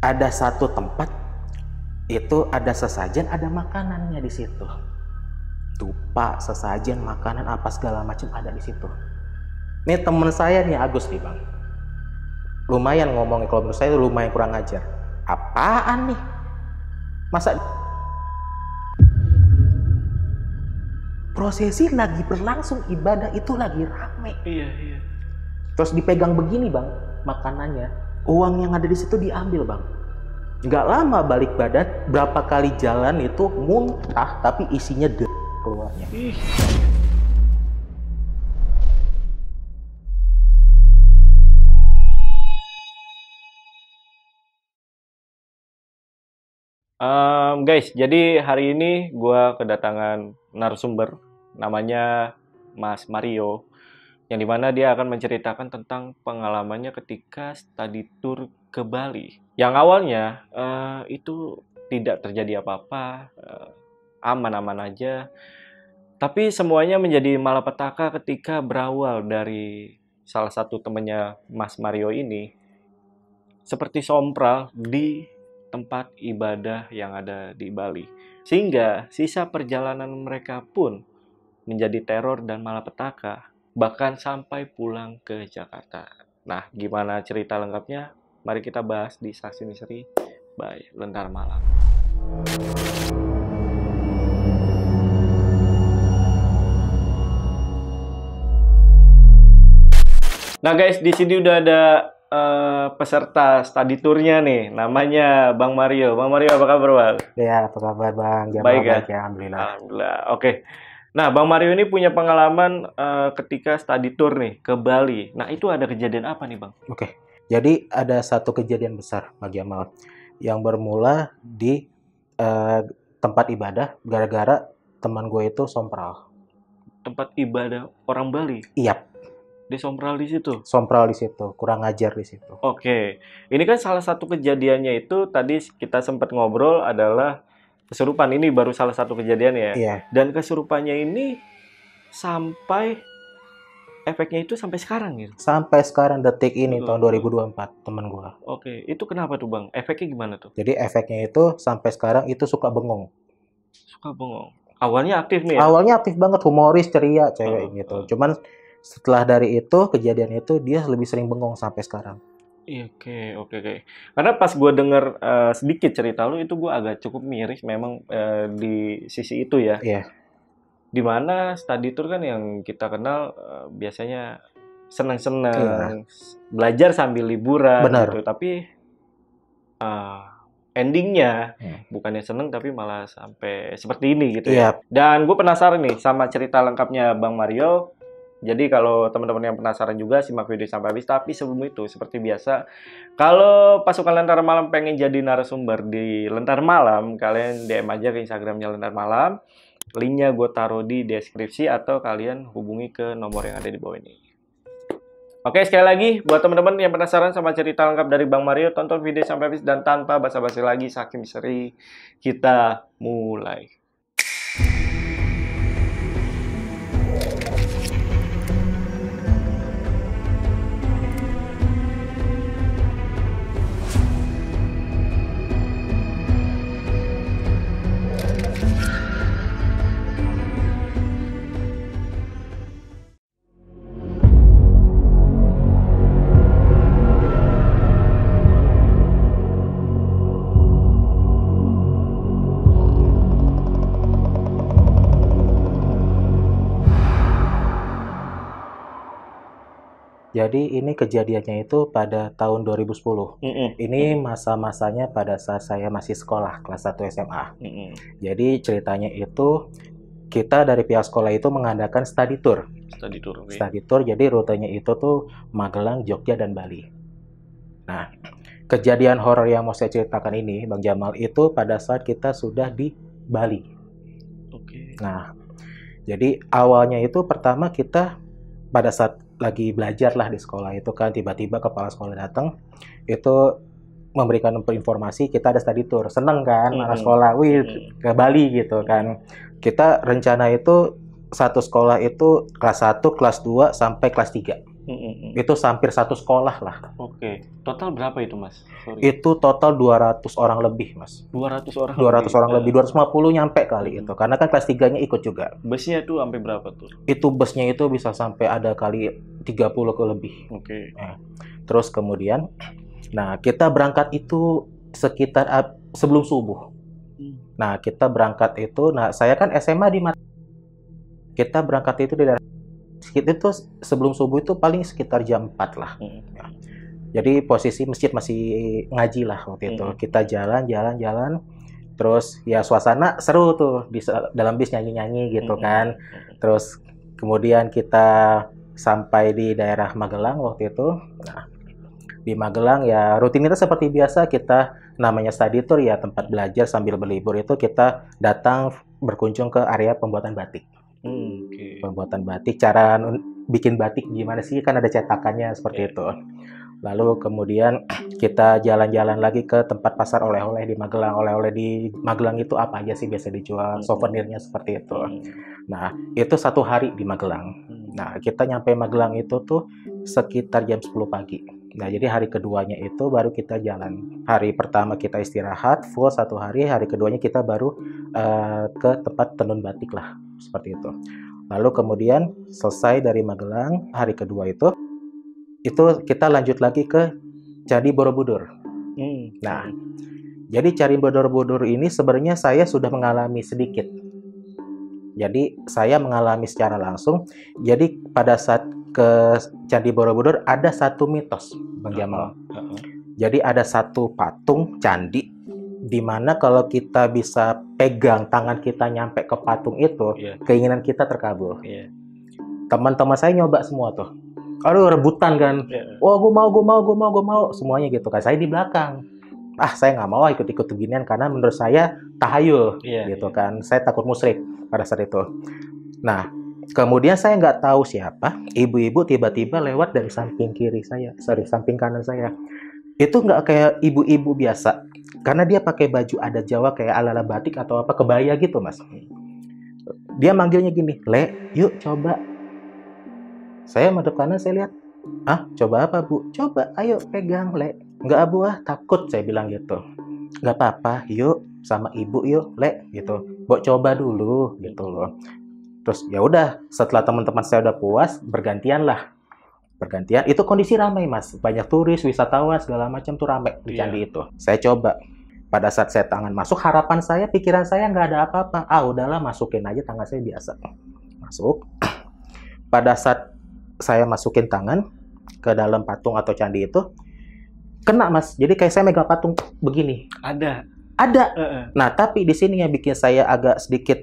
ada satu tempat itu ada sesajen, ada makanannya di situ. Dupa, sesajen, makanan apa segala macam ada di situ. Nih temen saya nih Agus nih bang, lumayan ngomongnya, kalau menurut saya lumayan kurang ajar. Apaan nih? Masa prosesi lagi berlangsung, ibadah itu lagi rame. Iya. Terus dipegang begini bang, makanannya, uang yang ada di situ diambil bang. Nggak lama balik badan, berapa kali jalan itu muntah, tapi isinya keluarnya. Ih. Guys, jadi hari ini gue kedatangan narasumber namanya Mas Mario, yang dimana dia akan menceritakan tentang pengalamannya ketika study tour ke Bali. Yang awalnya itu tidak terjadi apa-apa, aman-aman aja. Tapi semuanya menjadi malapetaka ketika berawal dari salah satu temannya Mas Mario ini seperti sompral di tempat ibadah yang ada di Bali. Sehingga sisa perjalanan mereka pun menjadi teror dan malapetaka, bahkan sampai pulang ke Jakarta. Nah, gimana cerita lengkapnya? Mari kita bahas di Saksi Misteri by Lentar Malam. Nah guys, di sini udah ada peserta study tour-nya nih, namanya Bang Mario. Bang Mario, apa kabar Bang? Ya, apa kabar bang? Baik ya? Ya, alhamdulillah. Alhamdulillah, oke. Nah, Bang Mario ini punya pengalaman ketika study tour nih ke Bali. Nah, itu ada kejadian apa nih Bang? Oke, jadi ada satu kejadian besar bagi Amal yang bermula di tempat ibadah gara-gara teman gue itu sompral. Tempat ibadah orang Bali? Iya, Dia sompral di situ? sompral di situ, kurang ajar di situ. Oke, ini kan salah satu kejadiannya itu tadi kita sempat ngobrol adalah kesurupan. Ini baru salah satu kejadian ya. Iya, Dan kesurupannya ini sampai efeknya itu sampai sekarang gitu. sampai sekarang detik ini Betul. tahun 2024 teman gue. Oke, itu kenapa tuh Bang? Efeknya gimana tuh? Jadi efeknya itu sampai sekarang itu suka bengong. Suka bengong. Awalnya aktif nih ya? Awalnya aktif banget, humoris, ceria, cewek Heeh, gitu. Cuman setelah dari itu, kejadian itu, dia lebih sering bengong sampai sekarang. Iya, oke. Karena pas gue denger sedikit cerita lu itu gue agak cukup miris memang di sisi itu ya. Iya, Dimana study tour kan yang kita kenal biasanya seneng-seneng, belajar sambil liburan Benar. gitu. Tapi endingnya Hmm. bukannya seneng tapi malah sampai seperti ini gitu Iya. ya. Dan gue penasaran nih sama cerita lengkapnya Bang Mario. Jadi kalau teman-teman yang penasaran juga simak video sampai habis. Tapi sebelum itu seperti biasa, kalau pasukan Lentar Malam pengen jadi narasumber di Lentar Malam, kalian DM aja ke Instagramnya Lentar Malam. Linknya gue taruh di deskripsi atau kalian hubungi ke nomor yang ada di bawah ini. Oke, sekali lagi buat teman-teman yang penasaran sama cerita lengkap dari Bang Mario, tonton video sampai habis dan tanpa basa-basi lagi, Saksi Misteri, kita mulai. Jadi ini kejadiannya itu pada tahun 2010. Ini masa-masanya pada saat saya masih sekolah, kelas 1 SMA. Jadi ceritanya itu, kita dari pihak sekolah itu mengadakan study tour. Study tour. Study tour, jadi rutenya itu tuh Magelang, Jogja, dan Bali. Nah, kejadian horor yang mau saya ceritakan ini, Bang Jamal, itu pada saat kita sudah di Bali. Oke. Nah, jadi awalnya itu pertama kita pada saat lagi belajar lah di sekolah itu kan, tiba-tiba kepala sekolah datang, itu memberikan informasi kita ada study tour. Seneng kan anak sekolah, wih ke Bali gitu kan. Kita rencana itu satu sekolah itu kelas 1, kelas 2, sampai kelas 3. Itu hampir satu sekolah lah. Oke. Total berapa itu, Mas? Sorry. Itu total 200 orang lebih, Mas. 200 orang 200 orang lebih, 250 nyampe kali itu. Karena kan kelas 3-nya ikut juga. Busnya tuh sampai berapa tuh? Itu busnya itu bisa sampai ada kali 30 ke lebih. Oke. Nah, terus kemudian, nah kita berangkat itu sekitar sebelum subuh. Nah, kita berangkat itu, nah saya kan SMA di kita berangkat itu di daerah itu sebelum subuh itu paling sekitar jam 4 lah. Ya. Jadi posisi masjid masih ngaji lah waktu itu. Kita jalan. Terus ya suasana seru tuh di dalam bis nyanyi-nyanyi gitu kan. Terus kemudian kita sampai di daerah Magelang waktu itu. Nah, di Magelang ya rutinitas seperti biasa, kita namanya study tour ya, tempat belajar sambil berlibur itu kita datang berkunjung ke area pembuatan batik. Pembuatan batik, cara bikin batik gimana sih, kan ada cetakannya seperti itu. Lalu kemudian kita jalan-jalan lagi ke tempat pasar oleh-oleh di Magelang. Oleh-oleh di Magelang itu apa aja sih biasa dijual, souvenirnya seperti itu. Nah, itu 1 hari di Magelang. Nah, kita nyampe Magelang itu tuh sekitar jam 10 pagi. Nah, jadi hari keduanya itu baru kita jalan. Hari pertama kita istirahat full 1 hari, hari keduanya kita baru ke tempat tenun batik lah, seperti itu. Lalu kemudian selesai dari Magelang, hari kedua itu kita lanjut lagi ke Candi Borobudur. Nah, jadi Candi Borobudur ini sebenarnya saya sudah mengalami sedikit. Jadi saya mengalami secara langsung. Jadi pada saat ke Candi Borobudur ada satu mitos, Bang Jamal. Jadi ada satu patung candi di mana kalau kita bisa pegang tangan kita nyampe ke patung itu, keinginan kita terkabul. Teman-teman saya nyoba semua tuh. Aduh, rebutan kan. Oh, gue mau. Semuanya gitu kan. Saya di belakang. Saya nggak mau ikut-ikut beginian karena menurut saya tahayul gitu kan. Saya takut musyrik pada saat itu. Nah, kemudian saya nggak tahu siapa, ibu-ibu tiba-tiba lewat dari samping kiri saya, samping kanan saya. Itu nggak kayak ibu-ibu biasa, karena dia pakai baju adat Jawa kayak ala-ala batik atau apa, kebaya gitu, Mas. Dia manggilnya gini, "Le, yuk coba." Saya madep kanan, saya lihat, coba apa, Bu? Coba, ayo pegang, Le. Nggak, Bu, takut, saya bilang gitu. Nggak apa-apa, yuk, sama ibu yuk, Le, gitu. Mbok coba dulu, gitu loh. Terus ya udah, setelah teman-teman saya udah puas, bergantian. Itu kondisi ramai, Mas. Banyak turis, wisatawan, segala macam tuh ramai di candi itu. Saya coba. Pada saat saya tangan masuk, harapan saya, pikiran saya nggak ada apa-apa. Udahlah, masukin aja tangan saya biasa. Masuk. Pada saat saya masukin tangan ke dalam patung atau candi itu, kena, Mas. Jadi kayak saya megang patung begini. Ada. Nah, tapi di sini yang bikin saya agak sedikit,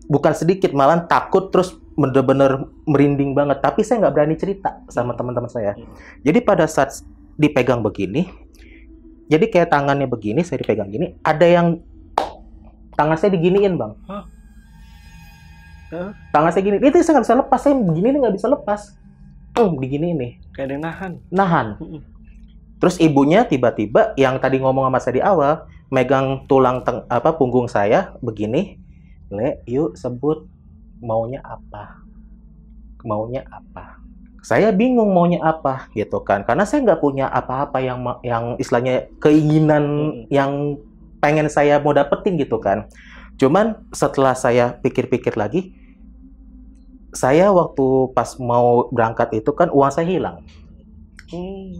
bukan sedikit, malah takut, terus bener-bener merinding banget. Tapi saya nggak berani cerita sama teman-teman saya. Jadi pada saat dipegang begini, jadi kayak tangannya begini, saya dipegang gini, ada yang tangan saya diginiin, Bang. Tangan saya gini, itu saya nggak bisa lepas. Saya begini nggak bisa lepas. Begini nih. Kayak ada yang nahan. Terus ibunya tiba-tiba yang tadi ngomong sama saya di awal, megang tulang punggung saya begini. Le, yuk sebut maunya apa? Saya bingung maunya apa gitu kan, karena saya nggak punya apa-apa yang istilahnya keinginan yang pengen saya mau dapetin gitu kan. Cuman setelah saya pikir-pikir lagi, saya waktu pas mau berangkat itu kan uang saya hilang.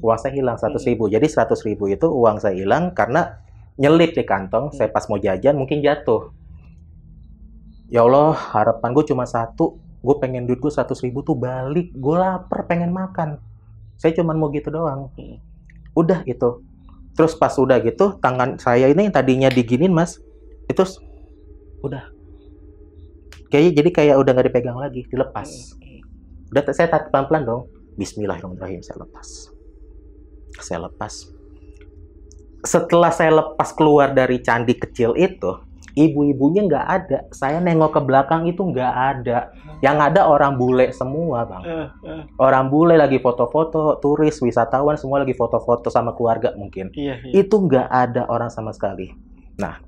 Uang saya hilang 100.000. Jadi 100.000 itu uang saya hilang karena nyelip di kantong. Saya pas mau jajan mungkin jatuh. Ya Allah, harapan gue cuma satu. Gue pengen duit gue 100.000 tuh balik. Gue lapar, pengen makan. Saya cuma mau gitu doang. Udah itu. Terus pas udah gitu, tangan saya ini yang tadinya diginin, Mas, itu udah. Jadi kayak udah nggak dipegang lagi, dilepas. Udah, saya tarik pelan-pelan dong. Bismillahirrahmanirrahim, saya lepas. Setelah saya lepas keluar dari candi kecil itu, ibu-ibunya nggak ada. Saya nengok ke belakang itu nggak ada. Yang ada orang bule semua, Bang. Orang bule lagi foto-foto, turis, wisatawan semua lagi foto-foto sama keluarga mungkin. Itu nggak ada orang sama sekali. Nah,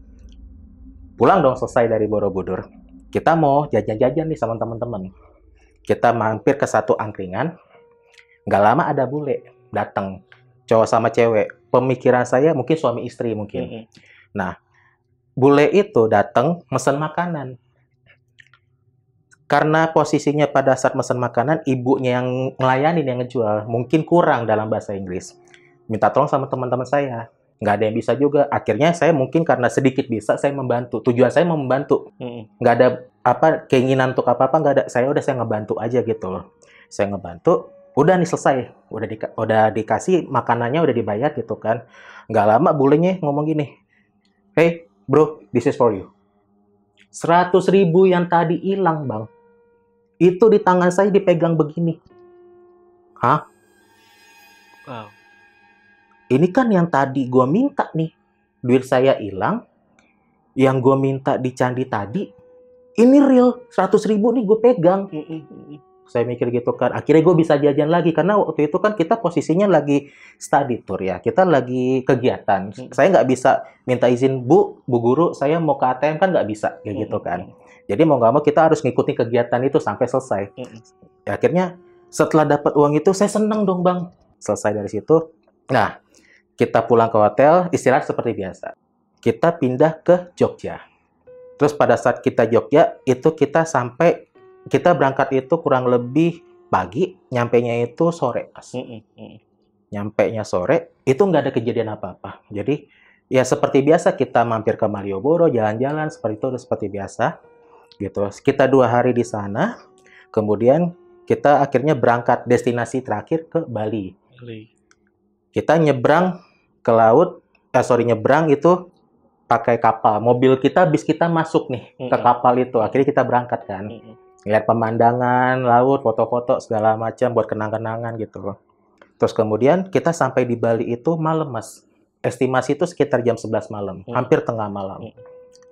pulang dong selesai dari Borobudur. Kita mau jajan-jajan nih sama teman-teman. Kita mampir ke satu angkringan. Nggak lama ada bule datang, cowok sama cewek. Pemikiran saya mungkin suami istri mungkin. Nah, bule itu datang mesen makanan. Karena posisinya pada saat mesen makanan, ibunya yang ngelayanin, yang ngejual, mungkin kurang dalam bahasa Inggris. Minta tolong sama teman-teman saya. Nggak ada yang bisa juga. Akhirnya saya mungkin karena sedikit bisa, saya membantu. Tujuan saya mau membantu. Nggak ada keinginan untuk apa-apa, nggak ada. Saya ngebantu aja gitu loh. Saya ngebantu, udah nih selesai. Udah dikasih makanannya, udah dibayar gitu kan. Nggak lama bulenya ngomong gini, "Hey bro, this is for you." 100.000 yang tadi hilang bang, itu di tangan saya dipegang begini. Hah? Wow. Ini kan yang tadi gue minta nih. Duit saya hilang. Yang gue minta di candi tadi, ini real. 100.000 nih gue pegang. Saya mikir gitu kan. Akhirnya gue bisa jajan lagi. Karena waktu itu kan kita posisinya lagi study tour ya. Kita lagi kegiatan. Saya nggak bisa minta izin, Bu Guru, saya mau ke ATM kan nggak bisa. Kayak gitu kan. Jadi mau nggak mau kita harus ngikutin kegiatan itu sampai selesai. Ya, akhirnya setelah dapat uang itu saya seneng dong bang. Selesai dari situ. Nah, kita pulang ke hotel, istirahat seperti biasa. Kita pindah ke Jogja. Terus pada saat kita Jogja, itu kita berangkat itu kurang lebih pagi, nyampainya itu sore, Mas. Nyampainya sore, itu nggak ada kejadian apa-apa. Jadi, ya seperti biasa kita mampir ke Malioboro, jalan-jalan, seperti itu, seperti biasa. Gitu. Kita 2 hari di sana, kemudian kita akhirnya berangkat destinasi terakhir ke Bali. Kita nyebrang ke laut, nyebrang itu pakai kapal. Mobil kita, bis kita masuk nih ke kapal itu. Akhirnya kita berangkat kan. Lihat pemandangan, laut, foto-foto, segala macam buat kenang-kenangan gitu loh. Terus kemudian kita sampai di Bali itu malam, Mas. Estimasi itu sekitar jam 11 malam, hampir tengah malam.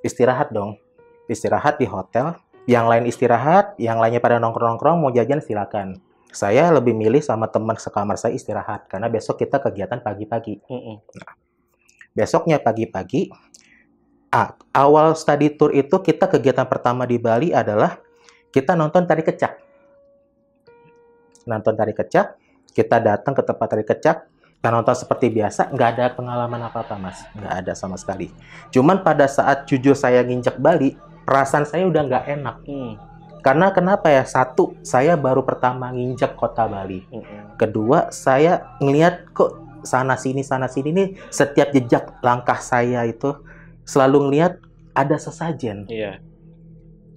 Istirahat dong. Istirahat di hotel. Yang lain istirahat, yang lainnya pada nongkrong-nongkrong, mau jajan silakan. Saya lebih milih sama teman sekamar saya istirahat, karena besok kita kegiatan pagi-pagi. Nah, besoknya pagi-pagi, awal study tour itu kita kegiatan pertama di Bali adalah kita nonton tari kecak. Nonton tari kecak, kita datang ke tempat tari kecak, kita nonton seperti biasa, nggak ada pengalaman apa-apa, Mas. Nggak ada sama sekali. Cuman pada saat jujur saya nginjek Bali, perasaan saya udah nggak enak. Karena kenapa ya? Satu, saya baru pertama nginjek kota Bali. Kedua, saya ngelihat kok sana-sini nih, setiap jejak langkah saya itu selalu ngelihat ada sesajen.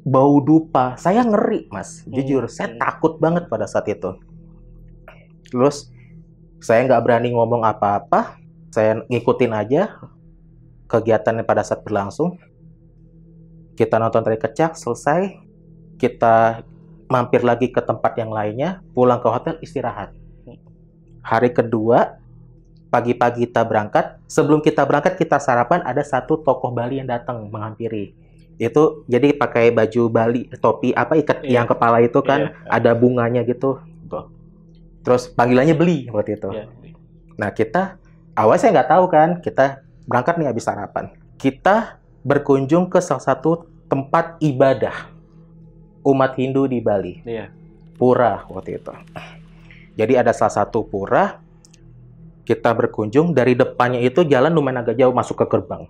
Bau dupa. Saya ngeri, Mas. Jujur, saya takut banget pada saat itu. Terus, saya nggak berani ngomong apa-apa. Saya ngikutin aja kegiatan pada saat berlangsung. Kita nonton tari kecak, selesai. Kita mampir lagi ke tempat yang lainnya, pulang ke hotel, istirahat. Hari kedua, pagi-pagi kita berangkat. Sebelum kita berangkat, kita sarapan, ada satu tokoh Bali yang datang menghampiri. Itu jadi pakai baju Bali, topi ikat yang kepala itu kan, ada bunganya gitu. Terus panggilannya Beli waktu itu. Nah, awalnya saya nggak tahu kan, kita berangkat nih habis sarapan. Kita berkunjung ke salah satu tempat ibadah umat Hindu di Bali. Pura waktu itu. Jadi ada salah satu pura, kita berkunjung, dari depannya itu jalan lumayan agak jauh masuk ke gerbang.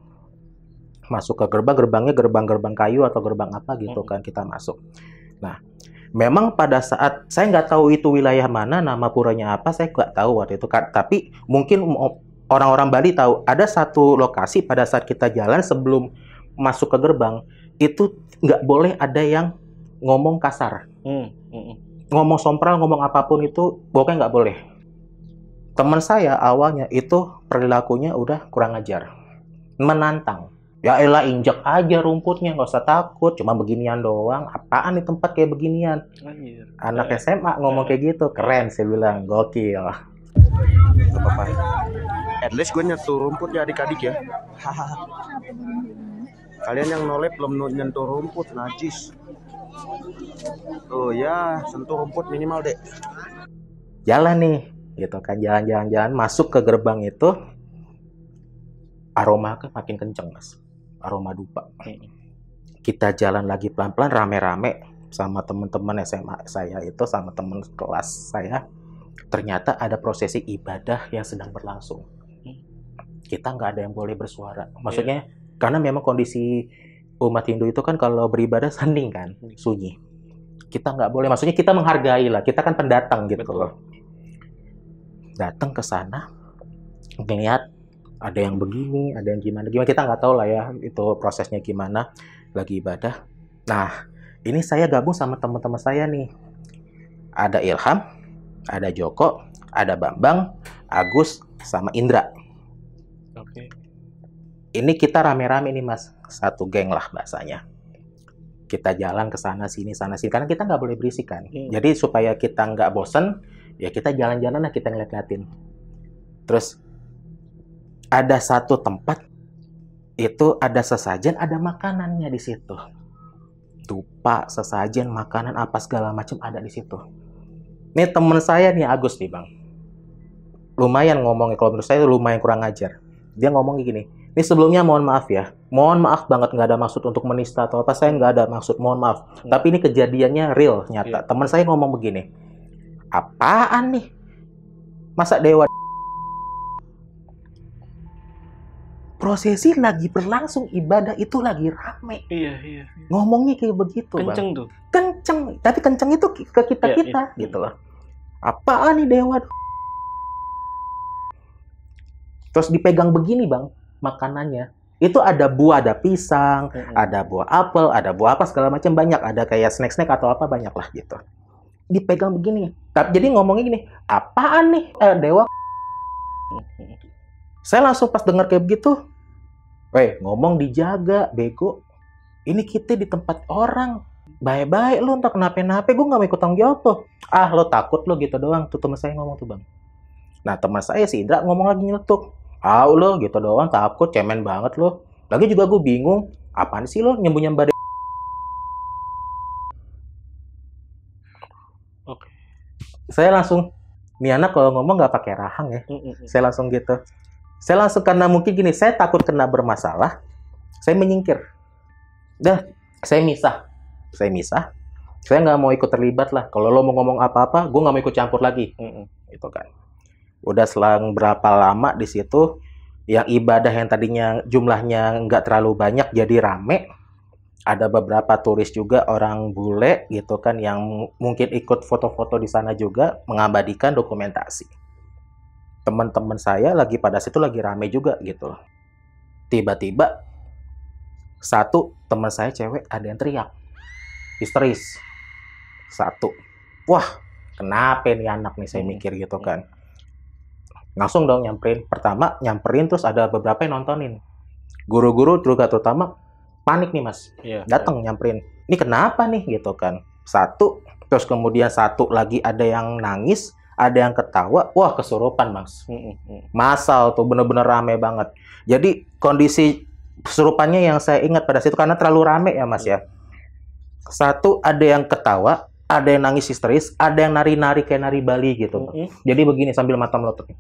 Gerbangnya gerbang kayu atau gerbang apa gitu kan, kita masuk. Nah, memang pada saat, saya nggak tahu itu wilayah mana, nama puranya apa, saya nggak tahu waktu itu. Tapi mungkin orang-orang Bali tahu, ada satu lokasi pada saat kita jalan sebelum masuk ke gerbang, itu nggak boleh ada yang ngomong kasar. Ngomong sompral, ngomong apapun itu, pokoknya nggak boleh. Teman saya awalnya itu perilakunya udah kurang ajar. Menantang. Ya elah, injek aja rumputnya, nggak usah takut, cuma beginian doang. Apaan nih tempat kayak beginian? Anak SMA ngomong kayak gitu, keren, saya bilang, gokil. Apa-apa. At least gue nyentuh rumput ya adik-adik ya. Kalian yang nolep belum nyentuh rumput, najis. Oh ya, sentuh rumput minimal deh. Jalan nih, gitu kan, jalan-jalan, masuk ke gerbang itu, aroma kan makin kenceng, Mas. Aroma dupa. Kita jalan lagi pelan-pelan, rame-rame sama teman-teman SMA saya itu, sama teman kelas saya. ternyata ada prosesi ibadah yang sedang berlangsung. Kita nggak ada yang boleh bersuara. Maksudnya karena memang kondisi umat Hindu itu kan kalau beribadah hening kan, sunyi. Kita nggak boleh, maksudnya kita menghargai lah. Kita kan pendatang gitu loh. Datang ke sana, ngeliat ada yang begini, ada yang gimana. Kita nggak tahu lah ya itu prosesnya gimana. Lagi ibadah. Nah, ini saya gabung sama teman-teman saya nih. Ada Ilham, ada Joko, ada Bambang, Agus, sama Indra. Oke. Ini kita rame-rame nih mas, satu geng lah bahasanya. Kita jalan ke sana sini karena kita nggak boleh berisik kan. Jadi supaya kita nggak bosen, ya kita jalan-jalan lah, kita ngeliat-ngeliatin. Terus ada satu tempat itu ada sesajen, ada makanannya di situ. Tupa, sesajen, makanan apa segala macam ada di situ. Nih temen saya nih Agus nih bang, lumayan ngomongnya, kalau menurut saya lumayan kurang ajar. Dia ngomong gini, ini sebelumnya mohon maaf ya, mohon maaf banget, nggak ada maksud untuk menista atau apa, saya nggak ada maksud, mohon maaf. Tapi ini kejadiannya real, nyata. Teman saya ngomong begini, apaan nih, masa dewa? Prosesi lagi berlangsung, ibadah itu lagi rame. Iya. Ngomongnya kayak begitu, Kenceng bang. tuh. Kenceng, tapi kenceng itu ke kita gitu loh. Apaan nih dewa? Terus dipegang begini bang, makanannya. Itu ada buah, ada pisang, ada buah apel, ada buah apa segala macam banyak. Ada kayak snack-snack atau apa banyak lah gitu. Dipegang begini. Jadi ngomongnya gini, apaan nih dewa? Saya langsung pas dengar kayak begitu, ngomong dijaga, bego. Ini kita di tempat orang. Baik-baik lu, entah kenapa-napa, gue gak mau ikut tanggung jawab tuh. Ah, lo takut lo gitu doang. Tuh teman saya ngomong tuh bang. Nah teman saya si Indra ngomong lagi nyeletuk. Ah lo gitu doang, takut, cemen banget lo. Lagi juga gue bingung, apaan sih lo nyembunyi badai? Oke. Saya langsung, nih anak kalau ngomong gak pakai rahang ya. Saya langsung gitu. Saya langsung, karena mungkin gini, saya takut kena bermasalah, saya menyingkir. Dah, saya misah. Saya nggak mau ikut terlibat lah. Kalau lo mau ngomong apa-apa, gue nggak mau ikut campur lagi. Gitu kan. Udah selang berapa lama di situ, yang ibadah yang tadinya jumlahnya nggak terlalu banyak jadi rame. Ada beberapa turis juga, orang bule gitu kan, yang mungkin ikut foto-foto di sana juga, mengabadikan dokumentasi. Teman-teman saya lagi pada situ lagi rame juga gitu. Tiba-tiba satu teman saya cewek ada yang teriak histeris. Satu, wah kenapa nih anak nih, saya mikir gitu kan. Langsung dong nyamperin. Pertama nyamperin, terus ada beberapa yang nontonin. Guru-guru juga terutama panik nih mas. Datang nyamperin, ini kenapa nih gitu kan. Satu, terus kemudian satu lagi ada yang nangis, ada yang ketawa, wah kesurupan mas. Masal tuh, bener-bener rame banget. Jadi kondisi kesurupannya yang saya ingat pada situ, karena terlalu rame ya mas ya. Satu, ada yang ketawa, ada yang nangis histeris, ada yang nari-nari kayak nari Bali gitu. Jadi begini sambil mata melotot.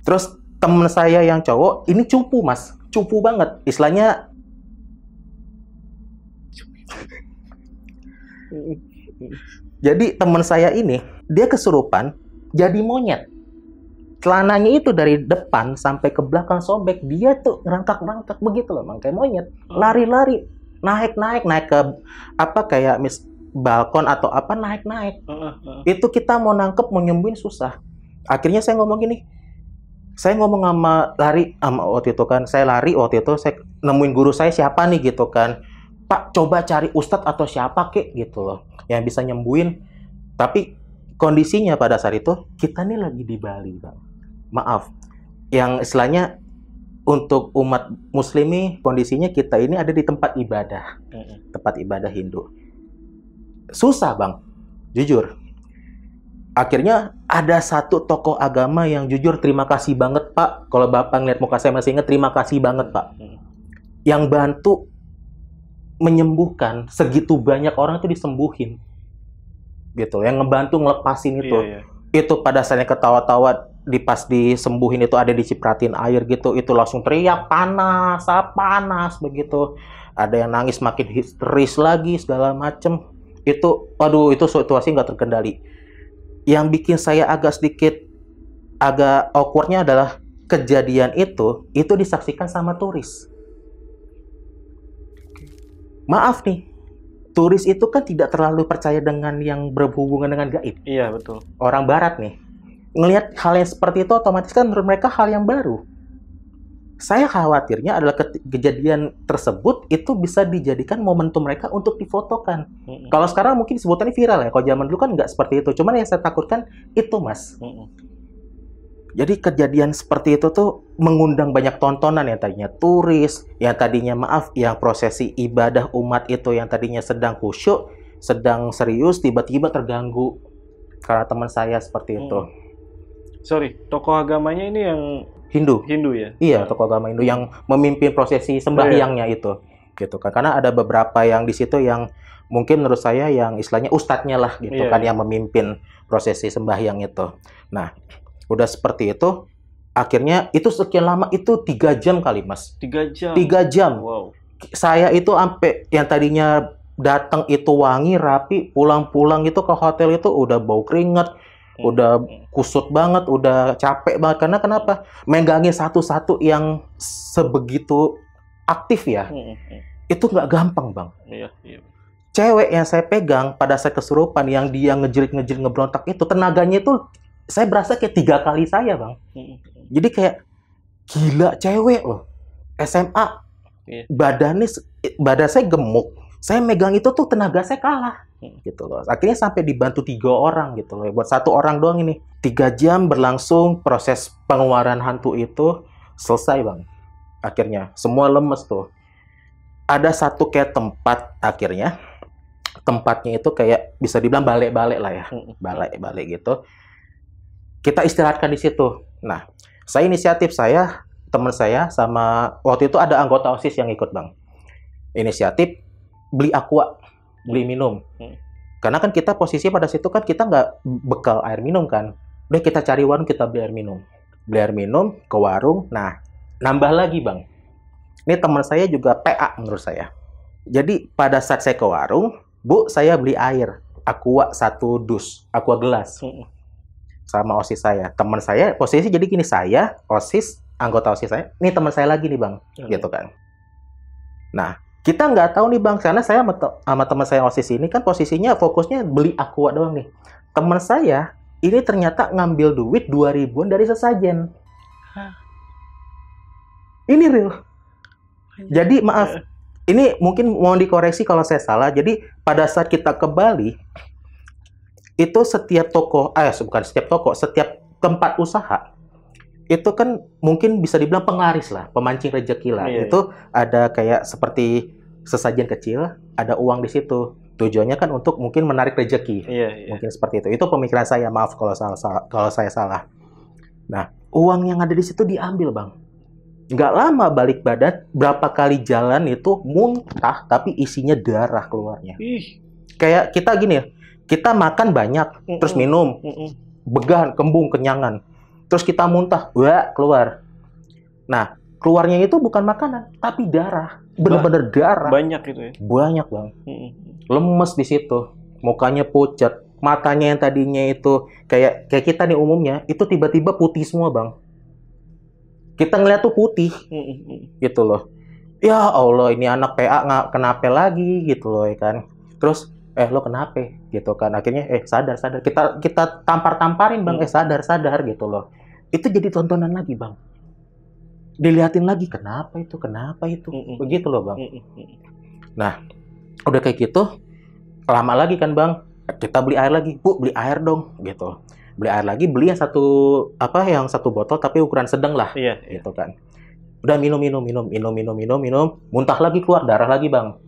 Terus temen saya yang cowok ini cupu mas, cupu banget, istilahnya. Jadi teman saya ini, dia kesurupan jadi monyet. Celananya itu dari depan sampai ke belakang sobek. Dia tuh ngerangkak-ngerangkak begitu loh, kayak monyet. Lari-lari, naik ke apa kayak balkon atau apa, naik. Itu kita mau nangkep, mau nyembuhin susah. Akhirnya saya ngomong gini. Saya ngomong sama waktu itu kan, saya lari waktu itu, saya nemuin guru saya siapa nih gitu kan. Pak, coba cari ustadz atau siapa kek gitu loh, yang bisa nyembuhin. Tapi kondisinya pada saat itu, kita nih lagi di Bali bang. Maaf, yang istilahnya untuk umat muslim nih, kondisinya kita ini ada di tempat ibadah. Tempat ibadah Hindu. Susah bang, jujur. Akhirnya ada satu tokoh agama yang jujur terima kasih banget pak. Kalau bapak ngeliat muka saya masih ingat, terima kasih banget pak. Yang bantu menyembuhkan segitu banyak orang itu disembuhin. Gitu, yang ngebantu ngelepasin itu. Itu pada saatnya ketawa-tawa, pas disembuhin itu ada dicipratin air gitu, itu langsung teriak panas, panas begitu. Ada yang nangis makin histeris lagi segala macem. Itu, waduh, itu situasi nggak terkendali. Yang bikin saya agak awkwardnya adalah kejadian itu disaksikan sama turis. Maaf nih, turis itu kan tidak terlalu percaya dengan yang berhubungan dengan gaib. Iya, betul. Orang barat nih, ngelihat hal yang seperti itu otomatis kan menurut mereka hal yang baru. Saya khawatirnya adalah kejadian tersebut itu bisa dijadikan momentum mereka untuk difotokan. Kalau sekarang mungkin sebutannya viral ya, kalau zaman dulu kan nggak seperti itu. Cuman yang saya takutkan itu, Mas. Jadi kejadian seperti itu tuh mengundang banyak tontonan, yang tadinya turis, yang tadinya yang prosesi ibadah umat itu yang tadinya sedang khusyuk, sedang serius, tiba-tiba terganggu karena teman saya seperti itu. Sorry, tokoh agamanya ini yang Hindu. Hindu ya? Iya, tokoh agama Hindu yang memimpin prosesi sembahyangnya itu, gitu kan. Karena ada beberapa yang di situ yang mungkin menurut saya yang istilahnya ustadznya lah, gitu kan, yang memimpin prosesi sembahyang itu. Nah, udah seperti itu, akhirnya itu sekian lama, itu 3 jam kali, Mas. 3 jam? 3 jam. Wow. Saya itu sampai yang tadinya datang itu wangi, rapi, pulang-pulang itu ke hotel itu udah bau keringat, udah kusut banget, udah capek banget. Karena kenapa? Megangin satu-satu yang sebegitu aktif ya, itu nggak gampang, Bang. Iya. Cewek yang saya pegang pada saat kesurupan, yang dia ngejerit-ngejerit, ngebrontak itu, tenaganya itu saya berasa kayak 3 kali saya, Bang. Jadi kayak gila, cewek loh, SMA, badan saya gemuk, saya megang itu tuh tenaga saya kalah, gitu loh. Akhirnya sampai dibantu 3 orang gitu loh, buat 1 orang doang ini. 3 jam berlangsung proses pengeluaran hantu itu, selesai, Bang. Akhirnya semua lemes tuh. Ada satu kayak tempat, akhirnya tempatnya itu kayak bisa dibilang balai-balai lah ya, balai-balai gitu. Kita istirahatkan di situ. Nah, inisiatif saya, teman saya, sama waktu itu ada anggota OSIS yang ikut, Bang. Inisiatif beli aqua, beli minum. Karena kan kita posisi pada situ kan kita nggak bekal air minum kan. Udah kita cari warung, kita beli air minum. Beli air minum ke warung. Nah, nambah lagi, Bang. Ini teman saya juga PA menurut saya. Jadi pada saat saya ke warung, Bu, saya beli air aqua 1 dus, aqua gelas. Sama OSIS saya. Teman saya posisi jadi gini, saya OSIS, anggota OSIS saya, ini teman saya lagi nih, Bang, gitu kan. Nah, kita nggak tahu nih, Bang, karena saya sama teman saya OSIS ini kan posisinya fokusnya beli aqua doang nih. Teman saya ini ternyata ngambil duit 2.000-an dari sesajen. Ini real. Jadi maaf, ini mungkin mau dikoreksi kalau saya salah. Jadi pada saat kita ke Bali, itu setiap tempat usaha itu kan mungkin bisa dibilang penglaris lah, pemancing rezeki lah. Itu ada kayak seperti sesajen kecil, ada uang di situ. Tujuannya kan untuk mungkin menarik rezeki. Mungkin seperti itu. Itu pemikiran saya, maaf kalau saya salah. Nah, uang yang ada di situ diambil, Bang. Nggak lama balik badan, berapa kali jalan itu muntah, tapi isinya darah keluarnya. Kayak kita gini ya, kita makan banyak, terus minum, begah, kembung, kenyangan. Terus kita muntah, wah, keluar. Nah, keluarnya itu bukan makanan, tapi darah. Bener-bener darah. Banyak itu ya? Banyak, Bang. Lemes di situ. Mukanya pucat. Matanya yang tadinya itu kayak kita nih umumnya, itu tiba-tiba putih semua, Bang. Kita ngeliat tuh putih. Gitu loh. Ya Allah, ini anak PA nggak kenapa lagi, gitu loh, ya kan. Terus, lo kenapa? Gitu kan. Akhirnya, sadar. Kita tampar-tamparin, Bang. Sadar, gitu loh. Itu jadi tontonan lagi, Bang. Dilihatin lagi, kenapa itu? Begitu loh, Bang. Nah, udah kayak gitu, lama lagi kan, Bang. Kita beli air lagi. Bu, beli air dong, gitu. Beli air lagi, beli yang satu botol, tapi ukuran sedang lah. Gitu kan. Udah minum. Muntah lagi, keluar darah lagi, Bang.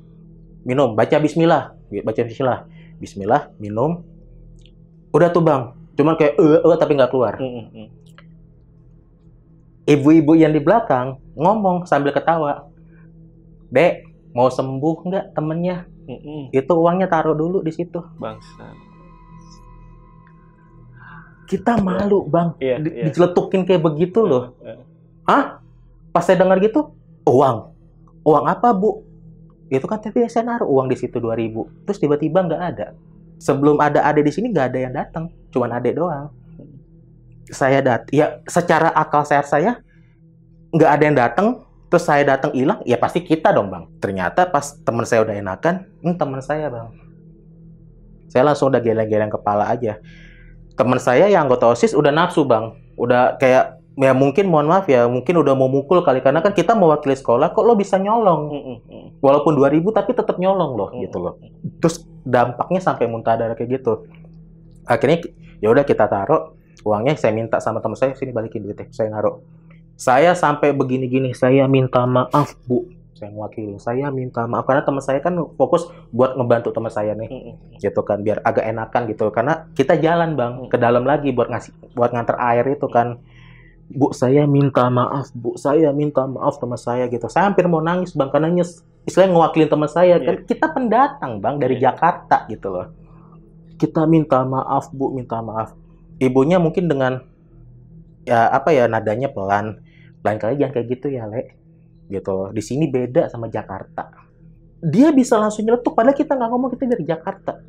Minum, baca bismillah. Bismillah, minum. Udah tuh, Bang. Cuman kayak tapi nggak keluar. Ibu-ibu yang di belakang ngomong sambil ketawa. Dek, mau sembuh nggak temennya? Itu uangnya taruh dulu di situ. Bangsa. Kita malu bang, Iya, iya. diceletukin kayak begitu loh. Hah? Pas saya dengar gitu, uang apa bu? Itu kan tapi saya naruh uang di situ 2.000, terus tiba-tiba nggak ada. Sebelum ada ade di sini nggak ada yang datang, cuman ade doang. Saya ya secara akal sehat saya nggak ada yang datang, terus saya datang hilang, ya pasti kita dong bang. Ternyata pas teman saya udah enakan, teman saya bang. Saya langsung udah geleng-geleng kepala aja. Teman saya yang anggota OSIS udah nafsu bang, udah kayak ya mungkin mohon maaf ya, mungkin udah mau mukul kali karena kan kita mewakili sekolah, kok lo bisa nyolong, walaupun 2.000 tapi tetap nyolong loh gitu loh. Terus dampaknya sampai muntah darah kayak gitu. Akhirnya ya udah kita taruh uangnya, saya minta sama teman saya sini balikin duitnya, saya naruh. Saya sampai begini-gini, saya minta maaf bu, saya mewakili, saya minta maaf karena teman saya kan fokus buat ngebantu teman saya nih, gitu kan, biar agak enakan gitu, karena kita jalan bang ke dalam lagi buat nganter air itu kan. Bu saya minta maaf bu, saya minta maaf teman saya gitu. Saya hampir mau nangis bang karena istilahnya ngewakilin teman saya kan, kita pendatang bang dari Jakarta gitu loh. Kita minta maaf bu, minta maaf. Ibunya mungkin dengan ya apa ya, nadanya pelan. Lain kali jangan kayak gitu ya Le, gitu. Di sini beda sama Jakarta. Dia bisa langsung nyeletuk padahal kita nggak ngomong kita dari Jakarta.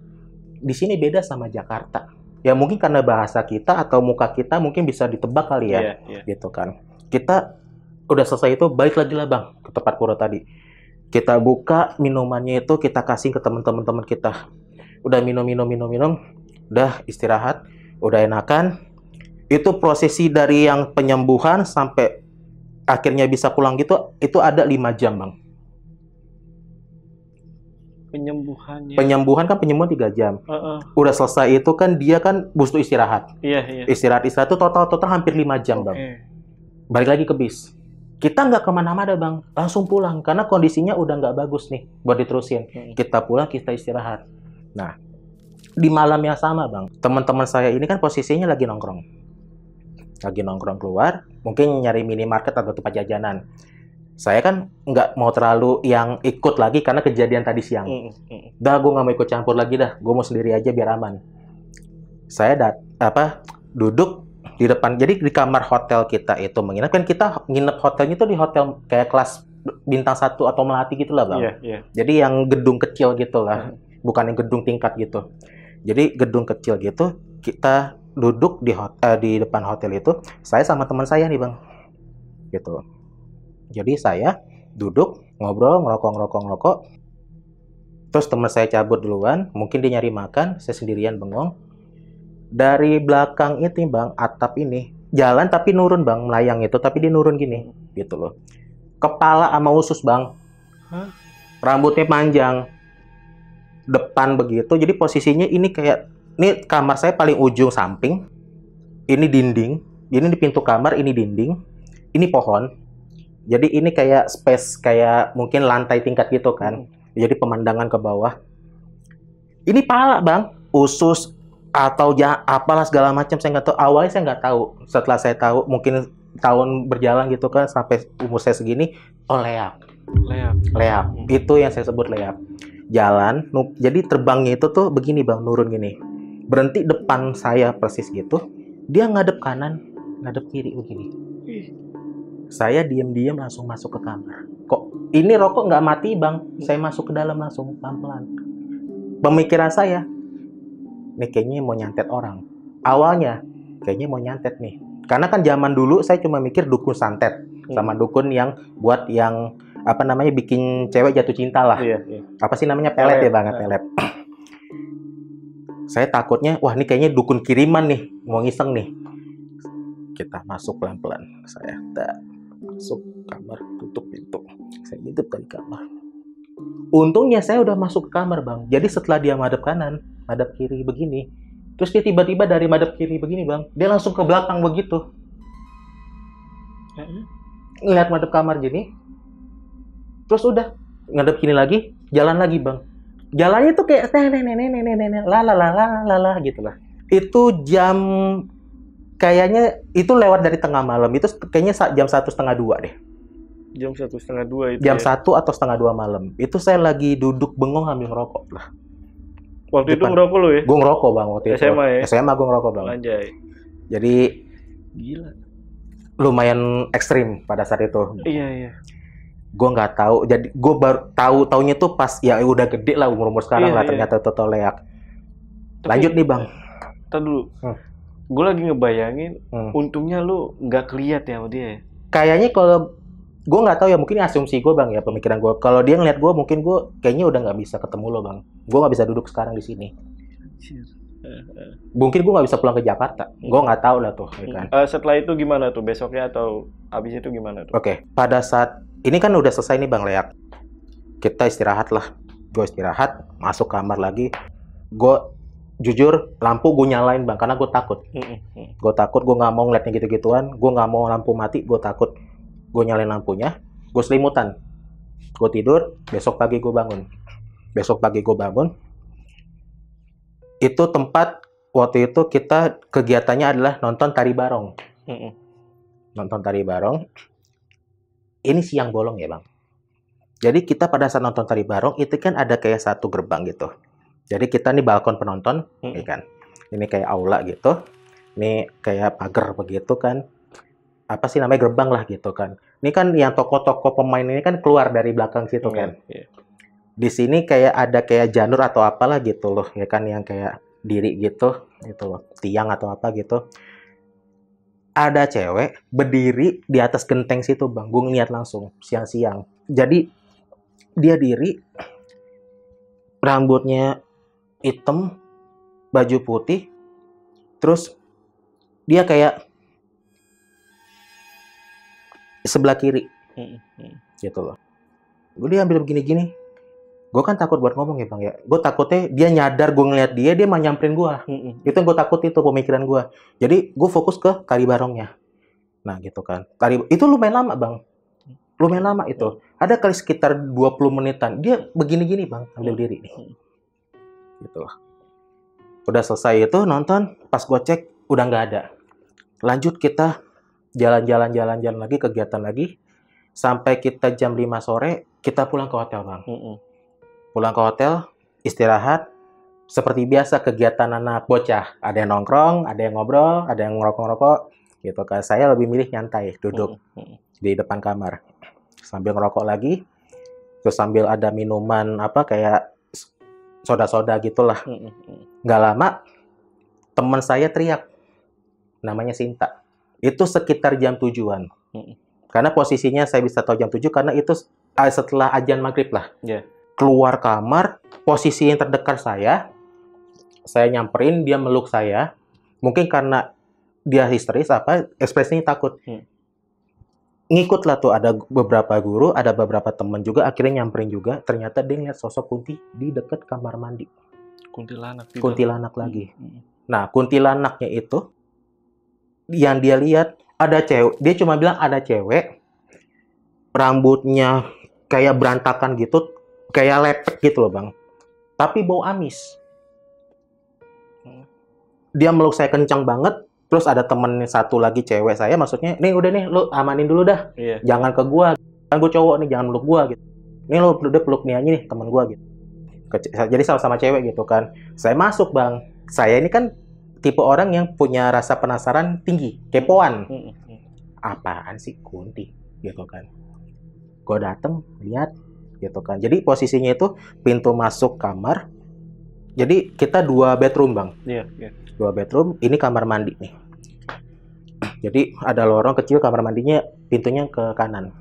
Di sini beda sama Jakarta. Ya mungkin karena bahasa kita atau muka kita mungkin bisa ditebak kali ya, gitu kan. Kita udah selesai itu balik lagi lah bang ke tempat pura tadi. Kita buka minumannya itu, kita kasih ke teman-teman kita. Udah minum, udah istirahat, udah enakan. Itu prosesi dari yang penyembuhan sampai akhirnya bisa pulang gitu, itu ada 5 jam bang. Penyembuhan kan 3 jam. Udah selesai itu kan dia kan butuh istirahat. Istirahat itu total hampir 5 jam bang. Balik lagi ke bis. Kita nggak kemana-mana bang, langsung pulang karena kondisinya udah nggak bagus nih buat diterusin. Kita pulang, kita istirahat. Nah, di malam yang sama bang, teman-teman saya ini kan posisinya lagi nongkrong keluar, mungkin nyari minimarket atau tempat jajanan. Saya kan nggak mau terlalu yang ikut lagi karena kejadian tadi siang. Dah, gue nggak mau ikut campur lagi dah. Gue mau sendiri aja biar aman. Saya duduk di depan. Jadi di kamar hotel kita itu menginap. Kan kita nginep hotelnya itu di hotel kayak kelas bintang 1 atau melati gitu lah bang. Jadi yang gedung kecil gitu lah. Bukan yang gedung tingkat gitu. Jadi gedung kecil gitu. Kita duduk di depan hotel itu. Saya sama teman saya nih bang. Gitu. Jadi saya duduk, ngobrol, ngerokok. Terus teman saya cabut duluan, mungkin dia nyari makan, saya sendirian bengong. Dari belakang itu bang, atap ini, jalan tapi nurun bang, melayang itu, tapi dia nurun gini, gitu loh. Kepala sama usus bang, rambutnya panjang, depan begitu, jadi posisinya ini kayak, ini kamar saya paling ujung samping, ini dinding, ini di pintu kamar, ini dinding, ini pohon. Jadi ini kayak space, kayak mungkin lantai tingkat gitu kan. Jadi pemandangan ke bawah. Ini pala bang, usus atau apalah segala macam, saya nggak tahu. Awalnya saya nggak tahu. Setelah saya tahu, mungkin tahun berjalan gitu kan, sampai umur saya segini, leak. Itu yang saya sebut leak. Jalan, jadi terbangnya itu tuh begini bang, nurun gini. Berhenti depan saya persis gitu. Dia ngadep kanan, ngadep kiri begini. Saya diam-diam langsung masuk ke kamar. Kok ini rokok nggak mati bang? Saya masuk ke dalam langsung pelan-pelan. Pemikiran saya, nih kayaknya mau nyantet orang. Awalnya kayaknya mau nyantet nih. Karena kan zaman dulu saya cuma mikir dukun santet sama dukun yang buat yang apa namanya bikin cewek jatuh cinta lah. Apa sih namanya, pelet ya bang, pelet. Saya takutnya, wah ini kayaknya dukun kiriman nih, mau ngiseng nih. Kita masuk pelan-pelan. Saya masuk kamar, tutup pintu. Saya hidup dari kamar. Untungnya saya udah masuk ke kamar bang. Jadi setelah dia madep kanan, madep kiri begini, terus dia tiba-tiba dari madep kiri begini bang, dia langsung ke belakang begitu. Ngeliat madep kamar gini, terus udah ngadep kiri lagi, jalan lagi bang. Jalannya tuh kayak la gitu lah. Itu jam kayaknya itu lewat dari tengah malam, itu kayaknya jam 1:30 deh. Jam 1:30 itu. Jam 1 atau 1:30 malam. Itu saya lagi duduk bengong sambil ngerokok lah. Waktu itu ngerokok lu ya? Gue ngerokok bang waktu itu. SMA ya? SMA gue ngerokok bang. Anjay. Jadi Gila. lumayan ekstrim pada saat itu. Iya. Gue nggak tahu. Jadi gue baru taunya tuh pas ya udah gede lah umur sekarang Iya, lah iya. ternyata Toto Leak. Tapi- Lanjut nih bang. Ntar dulu. Hmm. Gue lagi ngebayangin, Hmm. untungnya lu nggak keliat ya sama dia ya? Kayaknya kalau gue nggak tahu ya, mungkin asumsi gue bang ya, pemikiran gue. Kalau dia ngeliat gue, mungkin gue kayaknya udah nggak bisa ketemu lo bang. Gue nggak bisa duduk sekarang di sini. Mungkin gue nggak bisa pulang ke Jakarta. Gue nggak tahu lah tuh, ya kan. Setelah itu gimana tuh? Besoknya atau abis itu gimana tuh? Oke, pada saat ini kan udah selesai nih bang Leak. Kita istirahat lah. Gue istirahat, masuk kamar lagi. Gue jujur lampu gue nyalain bang, karena gue takut. Gue takut, gue nggak mau ngeliatnya gitu-gituan. Gue nggak mau lampu mati, gue takut. Gue nyalain lampunya, gue selimutan. Gue tidur, besok pagi gue bangun. Itu tempat waktu itu kita kegiatannya adalah nonton tari barong. Nonton tari barong. Ini siang bolong ya bang. Jadi kita pada saat nonton tari barong itu kan ada kayak satu gerbang gitu. Jadi kita nih balkon penonton, ya kan. Ini kayak aula gitu. Ini kayak pagar begitu kan. Apa sih namanya, gerbang lah gitu kan. Ini kan yang toko-toko pemain ini kan keluar dari belakang situ kan. Iya. Di sini kayak ada kayak janur atau apalah gitu loh, ya kan, yang kayak diri gitu loh, tiang atau apa gitu. Ada cewek berdiri di atas genteng situ bang, gue ngeliat langsung siang-siang. Jadi dia diri, rambutnya hitam, baju putih, terus dia kayak sebelah kiri gitu loh. Gue diambil begini-gini. Gue kan takut buat ngomong ya bang ya. Gue takutnya dia nyadar gue ngeliat dia mau nyamperin gue. Itu yang gue takut, itu pemikiran gue. Jadi gue fokus ke tari barongnya. Nah gitu kan. Tari itu lumayan lama bang. Lumayan lama itu. Ada kali sekitar 20 menitan. Dia begini-gini bang, ambil diri nih. Gitu loh. Udah selesai itu nonton, pas gue cek udah nggak ada. Lanjut kita jalan-jalan lagi, kegiatan lagi. Sampai kita jam 5 sore, kita pulang ke hotel bang. Pulang ke hotel, istirahat, seperti biasa kegiatan anak bocah. Ada yang nongkrong, ada yang ngobrol, ada yang ngerokok-ngerokok, gitu kan. Saya lebih milih nyantai, duduk di depan kamar, sambil ngerokok lagi, terus sambil ada minuman apa kayak soda-soda gitulah. Nggak lama, teman saya teriak, namanya Sinta. Itu sekitar jam 7-an. Karena posisinya saya bisa tahu jam 7 karena itu setelah azan maghrib lah. Keluar kamar, posisi yang terdekat saya nyamperin, dia meluk saya. Mungkin karena dia histeris apa, ekspresinya takut. Ngikut lah tuh, ada beberapa guru, ada beberapa teman juga, akhirnya nyamperin juga. Ternyata dia ngeliat sosok kunti di dekat kamar mandi. Kuntilanak lagi. Nah, kuntilanaknya itu, yang dia lihat, ada cewek, dia cuma bilang ada cewek, rambutnya kayak berantakan gitu, kayak lepek gitu loh bang, tapi bau amis. Dia meluk saya kencang banget. Terus ada temen satu lagi cewek saya, maksudnya nih udah nih lu amanin dulu dah, jangan ke gua, kan gua cowok nih, jangan meluk gua gitu. Nih lu udah peluk nih aja nih temen gua gitu. Jadi sama-sama cewek gitu kan. Saya masuk bang, saya ini kan tipe orang yang punya rasa penasaran tinggi, kepoan. Apaan sih kunti gitu kan. Gue dateng lihat gitu kan. Jadi posisinya itu pintu masuk kamar. Jadi kita 2 bedroom bang. 2 bedroom. Ini kamar mandi nih. Jadi ada lorong kecil, kamar mandinya pintunya ke kanan.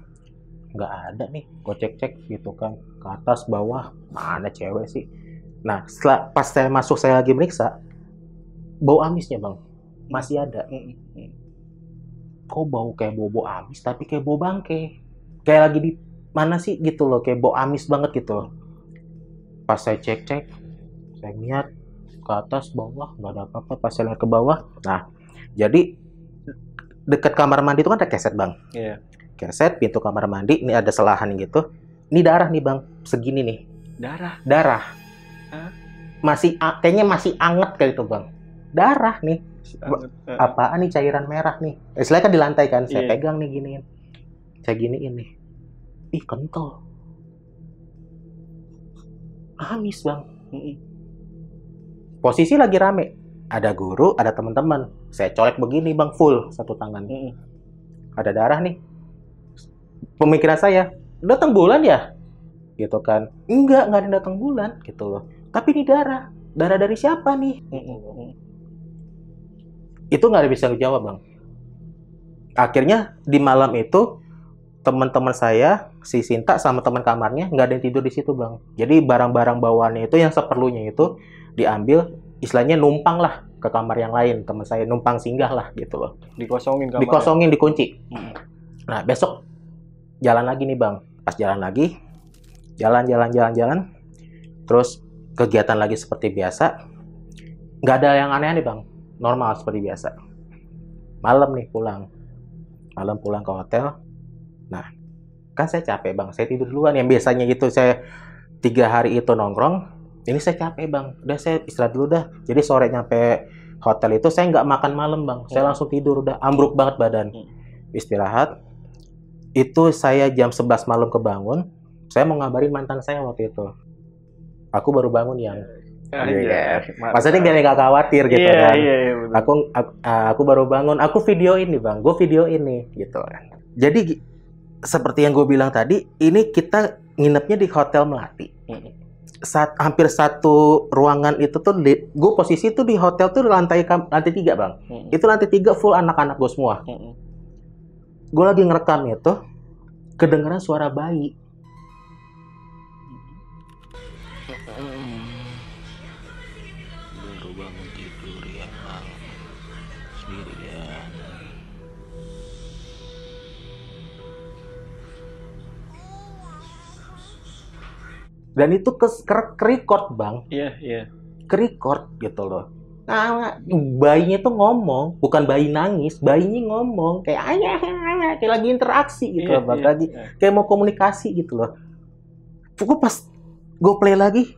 Nggak ada nih. Gue cek-cek gitu kan. Ke atas bawah mana cewek sih. Nah setelah pas saya masuk, saya lagi meriksa, bau amisnya bang masih ada. Kok bau kayak bau amis tapi kayak bau bangke, kayak lagi di mana sih gitu loh, kayak bau amis banget gitu. Pas saya cek-cek, saya lihat ke atas bawah nggak ada apa-apa. Pas saya lihat ke bawah, nah jadi dekat kamar mandi itu kan ada keset bang. Keset pintu kamar mandi, ini ada selahan gitu. Ini darah nih bang, segini nih. Darah. Masih kayaknya masih anget kayak itu bang. Darah nih. Apaan nih, cairan merah nih. Istilahnya kan di lantai kan, saya pegang nih giniin. Saya giniin nih. Ih kental. Amis bang. Posisi lagi rame. ada guru, ada teman-teman. Saya colek begini bang, full satu tangan. Ada darah nih. Pemikiran saya, datang bulan ya? Gitu kan. Enggak ada yang datang bulan gitu loh. Tapi ini darah. Darah dari siapa nih? Itu nggak ada bisa dijawab bang. Akhirnya di malam itu teman-teman saya, si Sinta sama teman kamarnya nggak ada yang tidur di situ bang. Jadi barang-barang bawaannya itu yang seperlunya itu diambil, istilahnya numpang lah ke kamar yang lain. Teman saya numpang singgah lah gitu loh. Dikosongin kamarnya. Dikosongin, dikunci. Nah besok jalan lagi nih bang. Pas jalan lagi, jalan. Terus kegiatan lagi seperti biasa. Nggak ada yang aneh-aneh bang. Normal seperti biasa. Malam nih pulang. Malam pulang ke hotel. Nah, kan saya capek bang, saya tidur duluan. Yang biasanya gitu saya 3 hari itu nongkrong, ini saya capek bang, udah saya istirahat dulu dah. Jadi sore nyampe hotel itu saya nggak makan malam bang, saya langsung tidur, udah ambruk banget badan. Istirahat, itu saya jam 11 malam kebangun, saya mau ngabarin mantan saya waktu itu. Aku baru bangun yang, maksudnya biar nggak khawatir gitu kan. Aku baru bangun, aku video ini bang, gue video ini gitu kan. Jadi seperti yang gue bilang tadi, ini kita nginepnya di Hotel Melati. Hampir satu ruangan itu tuh, gue posisi tuh di hotel tuh lantai 3 bang. Itu lantai 3 full anak-anak gue semua. Gue lagi ngerekam itu, kedengeran suara bayi. Baru bangun tidur ya, sendirian. Dan itu ke-record bang. Iya. Ke-record gitu loh. Nah, bayinya tuh ngomong, bukan bayi nangis, bayinya ngomong kayak ayah, kayak lagi interaksi gitu loh, lagi kayak mau komunikasi gitu loh. Pokoknya pas gue play lagi,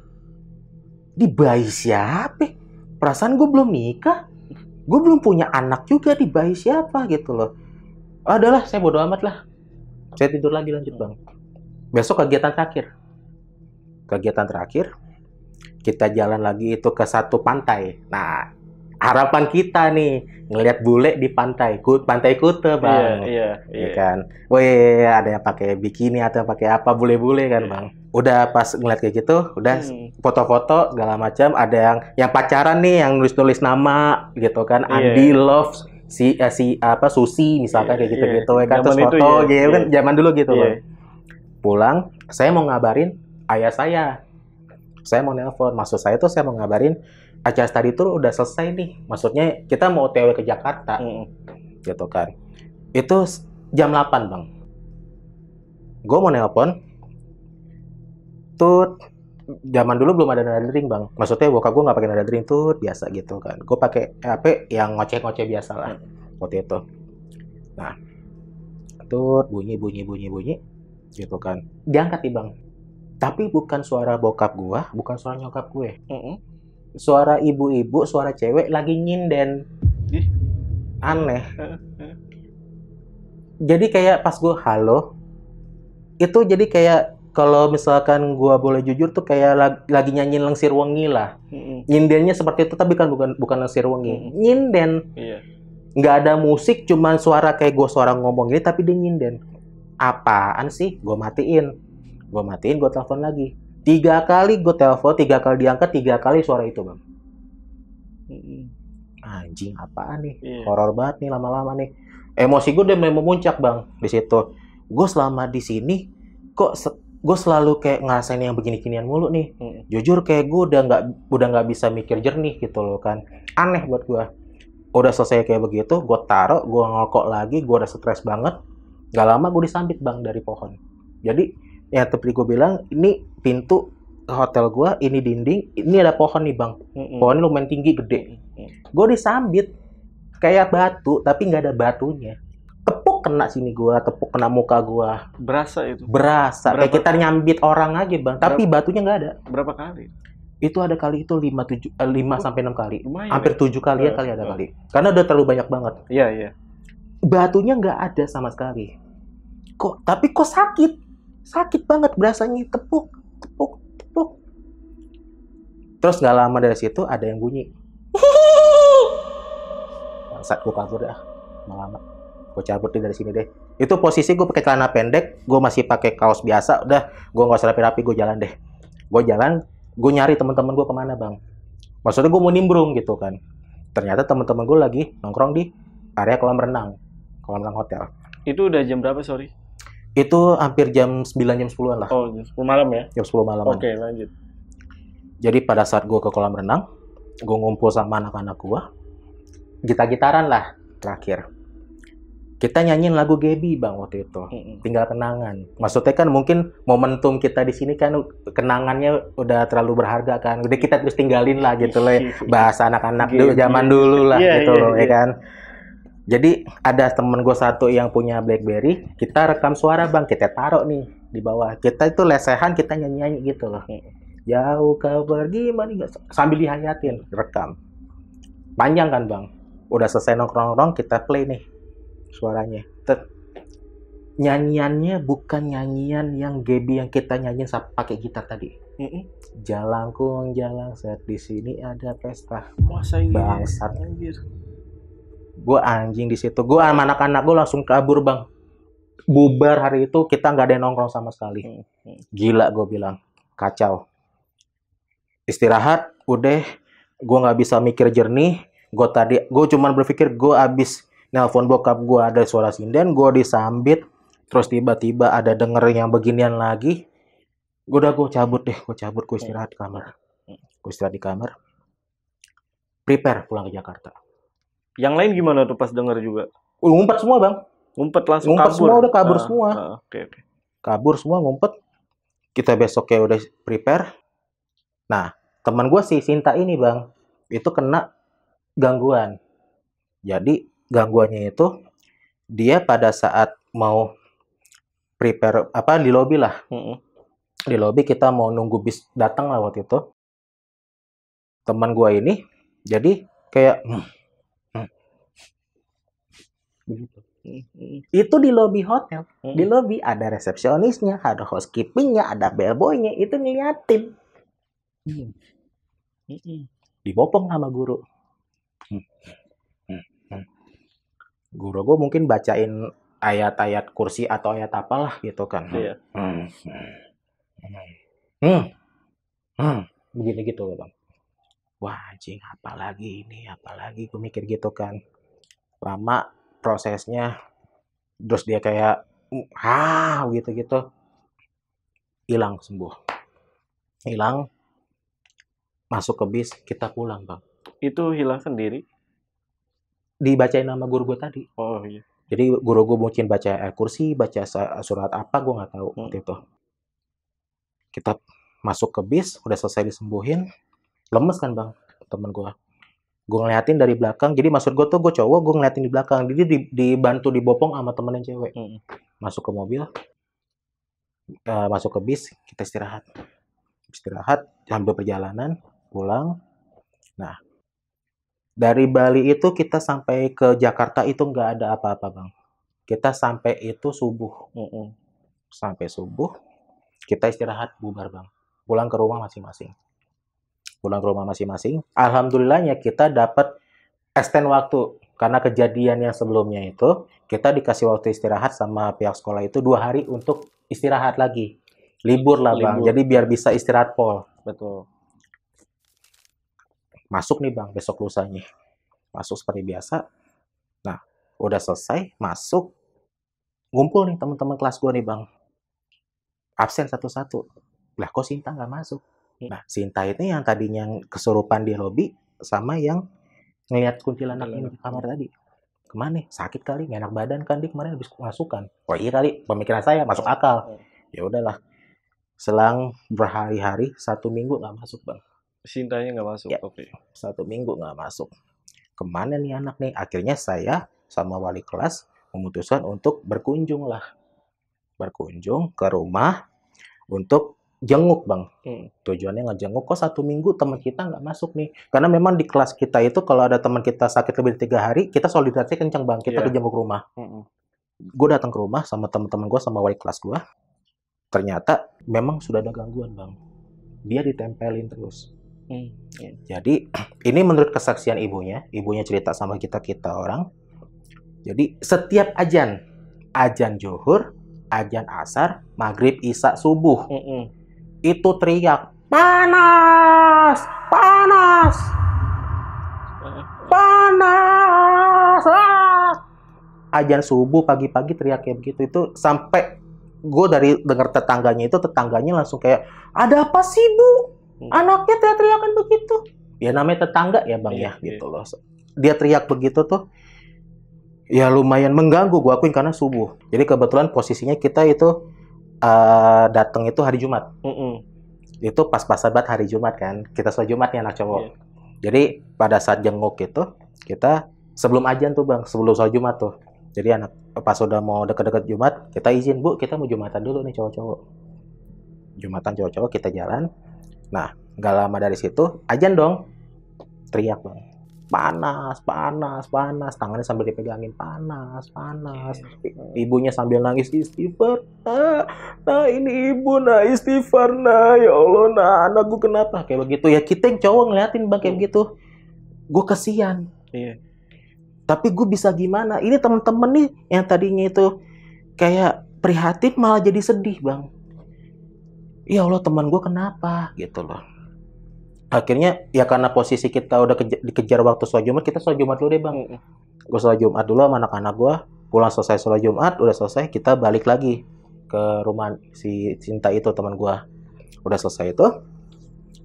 di bayi siapa? Perasaan gue belum nikah, gue belum punya anak juga, di bayi siapa gitu loh. Adalah saya bodo amat lah, saya tidur lagi lanjut bang. Besok kegiatan terakhir, kita jalan lagi itu ke satu pantai. Nah, harapan kita nih ngelihat bule di pantai Kuta bang. Iya kan. Wih, ada yang pakai bikini atau pakai apa, bule-bule kan bang. Udah pas ngeliat kayak gitu, udah foto-foto segala macam. Ada yang pacaran nih, yang nulis-nulis nama gitu kan. Andi Love si Susi misalkan kayak gitu-gitu kan, terus foto gitu kan, zaman dulu gitu bang. Pulang, saya mau ngabarin ayah saya mau nelpon, maksud saya tuh saya mau ngabarin acara tadi itu udah selesai nih, maksudnya kita mau OTW ke Jakarta gitu kan. Itu jam 8 bang, gue mau nelpon tuh, zaman dulu belum ada nada dering bang, maksudnya bokap gue nggak pakai nada dering tuh, biasa gitu kan, gue pakai HP yang ngoceh-ngoceh biasa lah waktu itu. Nah tuh bunyi gitu kan, diangkat nih bang. Tapi bukan suara bokap gua, bukan suara nyokap gue. Suara ibu-ibu, suara cewek lagi nyinden. Aneh. Jadi kayak pas gua halo, itu jadi kayak kalau misalkan gua boleh jujur tuh kayak lagi nyanyiin Lengsir Wengi lah. Nyindennya seperti itu, tapi kan bukan Lengsir Wengi. Nyinden. Nggak ada musik, cuman suara kayak gua suara ngomong gini, tapi dia nyinden. Apaan sih? Gua matiin, gue telepon lagi. 3 kali gue telepon, 3 kali diangkat, 3 kali suara itu bang. Anjing apaan nih? Horor banget nih lama-lama nih. Emosi gue udah mulai memuncak bang di situ. Gue selama di sini kok gue selalu kayak ngerasain yang begini-ginian mulu nih. Jujur kayak gue udah nggak bisa mikir jernih gitu loh kan. Aneh buat gue. Udah selesai kayak begitu, gue taruh, gue ngerokok lagi, gue udah stres banget. Gak lama gue disambit bang dari pohon. Jadi ya seperti gue bilang, ini pintu hotel gue, ini dinding, ini ada pohon nih bang. Pohonnya lumayan tinggi, gede. Gue disambit kayak batu, tapi nggak ada batunya. Tepuk kena sini gue, tepuk kena muka gue. Berasa itu? Berasa, kayak kita nyambit orang aja bang, tapi batunya nggak ada. Berapa kali? Itu ada kali itu 5 sampai 6 kali. Lumayan, hampir 7 kali kali ada kali. Karena udah terlalu banyak banget. Iya. Batunya nggak ada sama sekali. Tapi kok sakit? Sakit banget berasanya, tepuk. Terus nggak lama dari situ ada yang bunyi. bangsat, gue kabur dah lama-lama, gue cabut deh dari sini deh. Itu posisi gue pakai celana pendek, gue masih pakai kaos biasa, udah gue nggak usah rapi-rapi, gue jalan deh. Gue jalan, gue nyari teman-teman gue kemana bang, maksudnya gue mau nimbrung gitu kan. Ternyata teman-teman gue lagi nongkrong di area kolam renang hotel. Itu udah jam berapa, sorry? Itu hampir jam 9 jam 10-an lah. Oh, jam 10 malam ya? Jam 10 malaman. Oke, lanjut. Jadi pada saat gue ke kolam renang, gue ngumpul sama anak-anak gue, gitar-gitaran lah terakhir. Kita nyanyiin lagu Gaby bang waktu itu, Tinggal Kenangan. Maksudnya kan mungkin momentum kita di sini kan kenangannya udah terlalu berharga kan, udah kita terus tinggalin lah gitu loh, bahasa anak-anak dulu zaman dulu lah gitu loh ya kan. Jadi ada temen gue satu yang punya BlackBerry, kita rekam suara bang, kita taruh nih di bawah. Kita itu lesehan, kita nyanyi-nyanyi gitu loh. Jauh kau pergi, sambil dihayatin, rekam. Panjang kan bang. Udah selesai nongkrong-nongkrong, kita play nih suaranya. Nyanyiannya bukan nyanyian yang Gaby yang kita nyanyiin pakai gitar tadi. Jalangkung jalang set di sini ada pesta. Bangsat. Gue anjing di situ. Gue sama anak-anak gue langsung kabur bang. Bubar hari itu, kita nggak ada yang nongkrong sama sekali. Gila gue bilang, kacau. Istirahat, udah. Gue nggak bisa mikir jernih. Gue cuman berpikir gue abis nelpon bokap gue ada suara sinden, gue disambit, terus tiba-tiba ada denger yang beginian lagi. Gue cabut deh, gue istirahat di kamar. Gue istirahat di kamar. Prepare pulang ke Jakarta. Yang lain gimana tuh pas denger juga? Ngumpet semua bang. Ngumpet langsung ngumpet kabur? Semua udah kabur semua. Oke. Kabur semua, ngumpet. Kita besoknya udah prepare. Nah, teman gue si Sinta ini bang, itu kena gangguan. Jadi gangguannya itu dia pada saat mau prepare di lobi lah. Di lobi kita mau nunggu bis datang lah waktu itu. Teman gue ini jadi kayak begitu. Itu di lobi hotel. Di lobi ada resepsionisnya, ada housekeepingnya, ada bellboynya, itu ngeliatin. Dibopong sama guru. Guru gue mungkin bacain ayat-ayat kursi atau ayat apalah gitu kan. Iya. Begini gitu bang. Wah anjing, apalagi gue mikir gitu kan. Lama prosesnya, terus dia kayak gitu, hilang, sembuh, hilang, masuk ke bis, kita pulang bang. Itu hilang sendiri? Dibacain nama guru gue tadi. Oh iya. Jadi guru gue mungkin baca kursi, baca surat apa, gue nggak tahu waktu itu. Kita masuk ke bis, udah selesai disembuhin, lemes kan bang, temen gue. Gue ngeliatin dari belakang, jadi maksud gue tuh gue cowok, gue ngeliatin di belakang, jadi dibantu dibopong sama temen yang cewek. Masuk ke mobil, masuk ke bis, kita istirahat sambil perjalanan pulang. Nah, dari Bali itu kita sampai ke Jakarta itu nggak ada apa-apa bang. Kita sampai itu subuh. Sampai subuh, kita istirahat, bubar bang. Pulang ke rumah masing-masing. Alhamdulillahnya kita dapat extend waktu. Karena kejadian yang sebelumnya itu, kita dikasih waktu istirahat sama pihak sekolah itu 2 hari untuk istirahat lagi. Libur lah bang, jadi biar bisa istirahat pol. Betul. Masuk nih bang, besok lusanya. Masuk seperti biasa. Nah, udah selesai, masuk. Ngumpul nih teman-teman kelas gue nih bang. Absen satu-satu. Lah kok Sinta nggak masuk? Nah, Sinta ini yang tadinya kesurupan di lobi sama yang ngeliat kuntilanak ini di kamar tadi. Kemana? Sakit kali, nggak enak badan kan dia kemarin habis masukan. Oh iya kali, pemikiran saya masuk akal. Ya udahlah. Selang berhari-hari, 1 minggu nggak masuk bang. Sintanya nggak masuk. Ya, Oke. 1 minggu nggak masuk. Kemana nih anak nih? Akhirnya saya sama wali kelas memutuskan untuk berkunjung ke rumah untuk jenguk bang. Tujuannya ngejenguk, kok 1 minggu teman kita nggak masuk nih, karena memang di kelas kita itu kalau ada teman kita sakit lebih dari 3 hari, kita solidaritasnya kencang bang, kita ke jenguk rumah. Gue datang ke rumah sama teman-teman gue, sama wali kelas gue, ternyata memang sudah ada gangguan bang, dia ditempelin terus. Iya. Jadi ini menurut kesaksian ibunya cerita sama kita orang. Jadi setiap azan zuhur, azan asar, maghrib, isya, subuh, itu teriak panas, panas, panas. Azan subuh pagi-pagi teriak kayak begitu, itu sampai gue dari dengar tetangganya langsung kayak, ada apa sih bu? Anaknya teriak-teriakan begitu. Ya namanya tetangga ya bang ya gitu loh. Dia teriak begitu tuh, ya lumayan mengganggu gue akuin karena subuh. Jadi kebetulan posisinya kita itu datang itu hari Jumat. Itu pas-pasan banget hari Jumat kan. Kita sholat Jumat nih anak cowok. Jadi pada saat jenguk itu kita sebelum azan tuh bang, sebelum sholat Jumat tuh. Jadi anak pas udah mau deket-deket Jumat, kita izin bu, kita mau Jumatan dulu nih cowok-cowok. Jumatan cowok-cowok kita jalan. Nah, nggak lama dari situ, azan dong. Teriak bang. Panas, panas, panas. Tangannya sambil dipegangin. Panas, panas. Ibunya sambil nangis, istighfar. Nah ini ibu, nah istighfar. Nah ya Allah, nah anakku kenapa? Kayak begitu. Ya kita yang cowok ngeliatin bang kayak begitu. Gue kesian. Iya. Tapi gue bisa gimana? Ini temen-temen nih yang tadinya itu kayak prihatin malah jadi sedih bang. Ya Allah teman gue kenapa gitu loh. Akhirnya ya karena posisi kita udah dikejar waktu sholat Jumat, kita sholat Jumat dulu deh bang. Gue sholat Jumat dulu sama anak-anak gue. Pulang selesai sholat Jumat, udah selesai kita balik lagi ke rumah si Cinta itu teman gue. Udah selesai itu,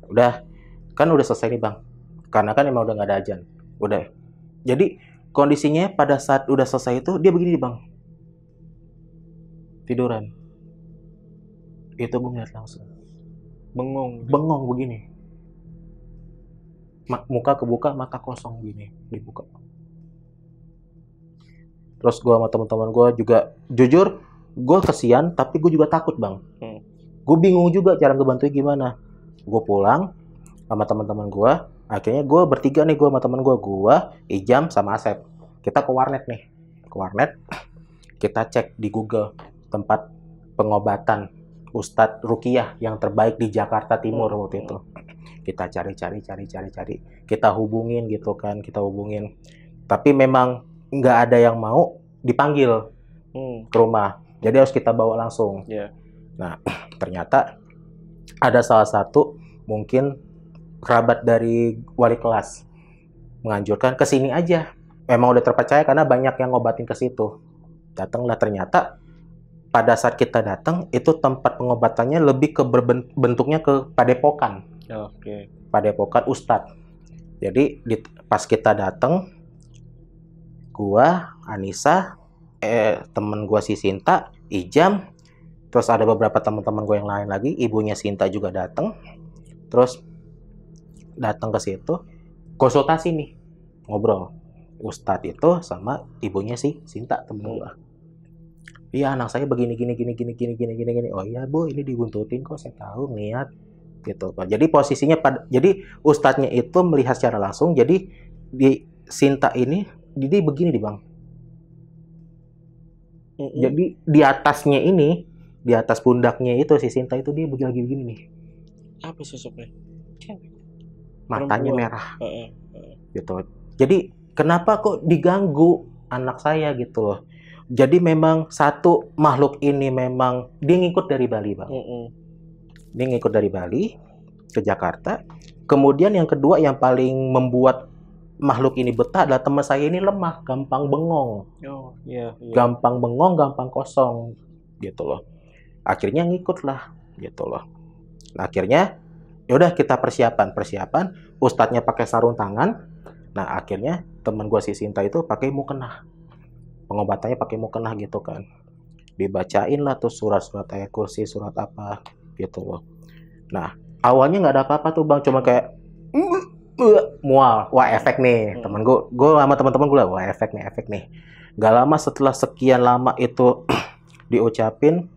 udah selesai nih bang. Karena kan emang udah nggak ada azan. Udah. Jadi kondisinya pada saat udah selesai itu dia begini bang, tiduran. Itu gue ngeliat langsung bengong begini, muka kebuka, mata kosong gini dibuka. Terus gue sama teman-teman gue juga jujur gue kesian tapi gue juga takut bang. Gue bingung juga cara ngebantu gimana. Gue pulang sama teman-teman gue, akhirnya gue bertiga nih, gue sama teman gue, Ijam sama Asep, kita ke warnet nih, kita cek di Google tempat pengobatan Ustadz Ruqyah yang terbaik di Jakarta Timur waktu itu. Kita cari, kita hubungin gitu kan, tapi memang nggak ada yang mau dipanggil ke rumah, jadi harus kita bawa langsung. Nah ternyata ada salah satu mungkin kerabat dari wali kelas menganjurkan ke sini aja. Memang udah terpercaya karena banyak yang ngobatin ke situ. Datanglah, ternyata pada saat kita datang itu tempat pengobatannya lebih ke bentuknya ke padepokan. Padepokan Ustadz. Jadi pas kita datang, gua, Anissa, temen gua si Sinta, Ijam, terus ada beberapa teman-teman gue yang lain lagi, ibunya Sinta juga datang. Terus datang ke situ, konsultasi nih, ngobrol. Ustadz itu sama ibunya si Sinta, temen gue. Iya anak saya begini gini. Oh iya bu, ini dibuntutin kok, saya tahu niat gitu. Jadi posisinya jadi ustadznya itu melihat secara langsung. Jadi di Sinta ini dia begini bang. Jadi di atasnya ini, di atas pundaknya itu si Sinta itu dia begini nih. Apa sosoknya? Matanya merah gitu. Jadi kenapa kok diganggu anak saya gitu loh. Jadi memang satu makhluk ini memang dia ngikut dari Bali bang. Dia ngikut dari Bali ke Jakarta. Kemudian yang kedua yang paling membuat makhluk ini betah adalah teman saya ini lemah, gampang bengong. Gampang bengong, gampang kosong gitu loh. Akhirnya ngikut lah gitu loh. Nah, akhirnya yaudah kita persiapan. Ustadznya pakai sarung tangan. Nah akhirnya teman gue si Sinta itu pakai mukena. Pengobatannya pakai mukena gitu kan. Dibacain lah tuh surat-surat ayat kursi, surat apa gitu loh. Nah awalnya nggak ada apa-apa tuh bang, cuma kayak mual. Wah efek nih. Temen gue sama teman-teman gue lah, wah efek nih. Gak lama setelah sekian lama itu diucapin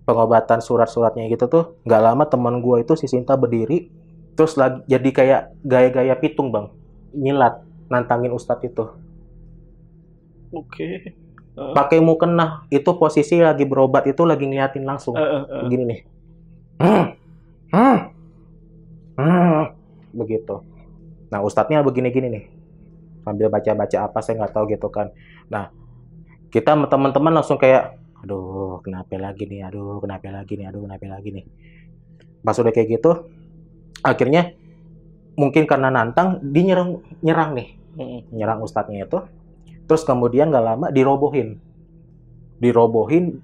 pengobatan surat-suratnya gitu tuh, nggak lama teman gue itu si Sinta berdiri, terus lagi jadi kayak gaya-gaya pitung bang, nyilat, nantangin Ustadz itu. Pakai mukena, itu posisi lagi berobat itu lagi ngeliatin langsung, begini nih, begitu. Nah ustadznya begini-gini nih, sambil baca-baca apa saya nggak tahu gitu kan. Nah kita teman-teman langsung kayak, aduh kenapa lagi nih, aduh kenapa lagi nih, aduh kenapa lagi nih. Pas udah kayak gitu, akhirnya mungkin karena nantang, dia nyerang nih, nyerang ustadznya itu. Terus kemudian nggak lama dirobohin,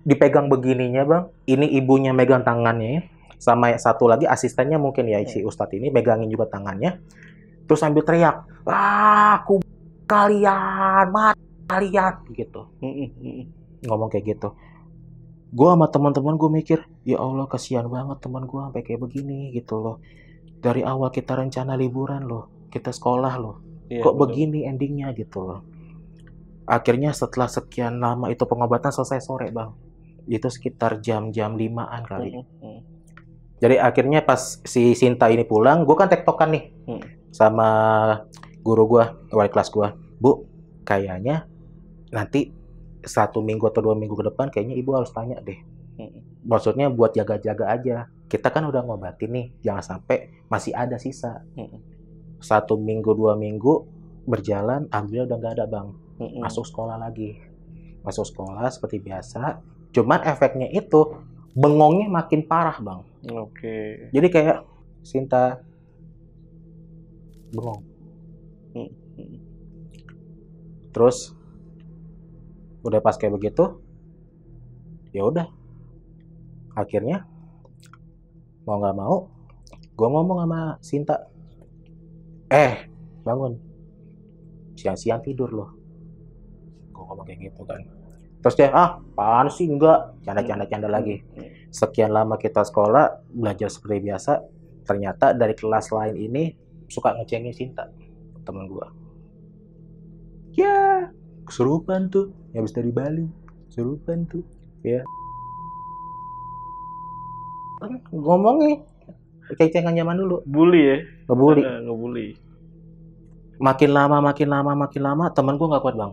dipegang begininya bang. Ini ibunya megang tangannya, sama satu lagi asistennya mungkin ya si ustadz ini megangin juga tangannya. Terus sambil teriak, aku kalian, mati kalian, gitu. Ngomong kayak gitu. Gue sama teman-teman gue mikir, ya Allah kasihan banget teman gue sampai kayak begini gitu loh. Dari awal kita rencana liburan loh, kita sekolah loh, kok betul. Begini endingnya gitu loh. Akhirnya setelah sekian lama itu pengobatan selesai sore bang, itu sekitar jam-jam 5-an kali. Jadi akhirnya pas si Sinta ini pulang, gue kan tektokan nih sama guru gue, wali kelas gue, Bu, kayaknya nanti 1 minggu atau 2 minggu ke depan kayaknya ibu harus tanya deh. Maksudnya buat jaga-jaga aja. Kita kan udah ngobatin nih, jangan sampai masih ada sisa. 1 minggu 2 minggu berjalan, alhamdulillah udah nggak ada bang. Masuk sekolah lagi, masuk sekolah seperti biasa. Cuman efeknya itu bengongnya makin parah bang. Oke. Jadi kayak Sinta bengong. Terus udah pas kayak begitu, ya udah. Akhirnya mau nggak mau, gue ngomong sama Sinta, bangun, siang-siang tidur loh. Gue ngomong kayak gitu kan. Terus dia, apaan sih, enggak, canda-canda lagi. Sekian lama kita sekolah, belajar seperti biasa, ternyata dari kelas lain ini suka ngecengin Sinta, temen gue. Ya, kesurupan tuh, yang habis dari Bali, kesurupan tuh, ya. Ngomongnya kayak cengan zaman dulu. Bully ya? Ngebully. Ngebully. Makin lama, temen gue nggak kuat bang,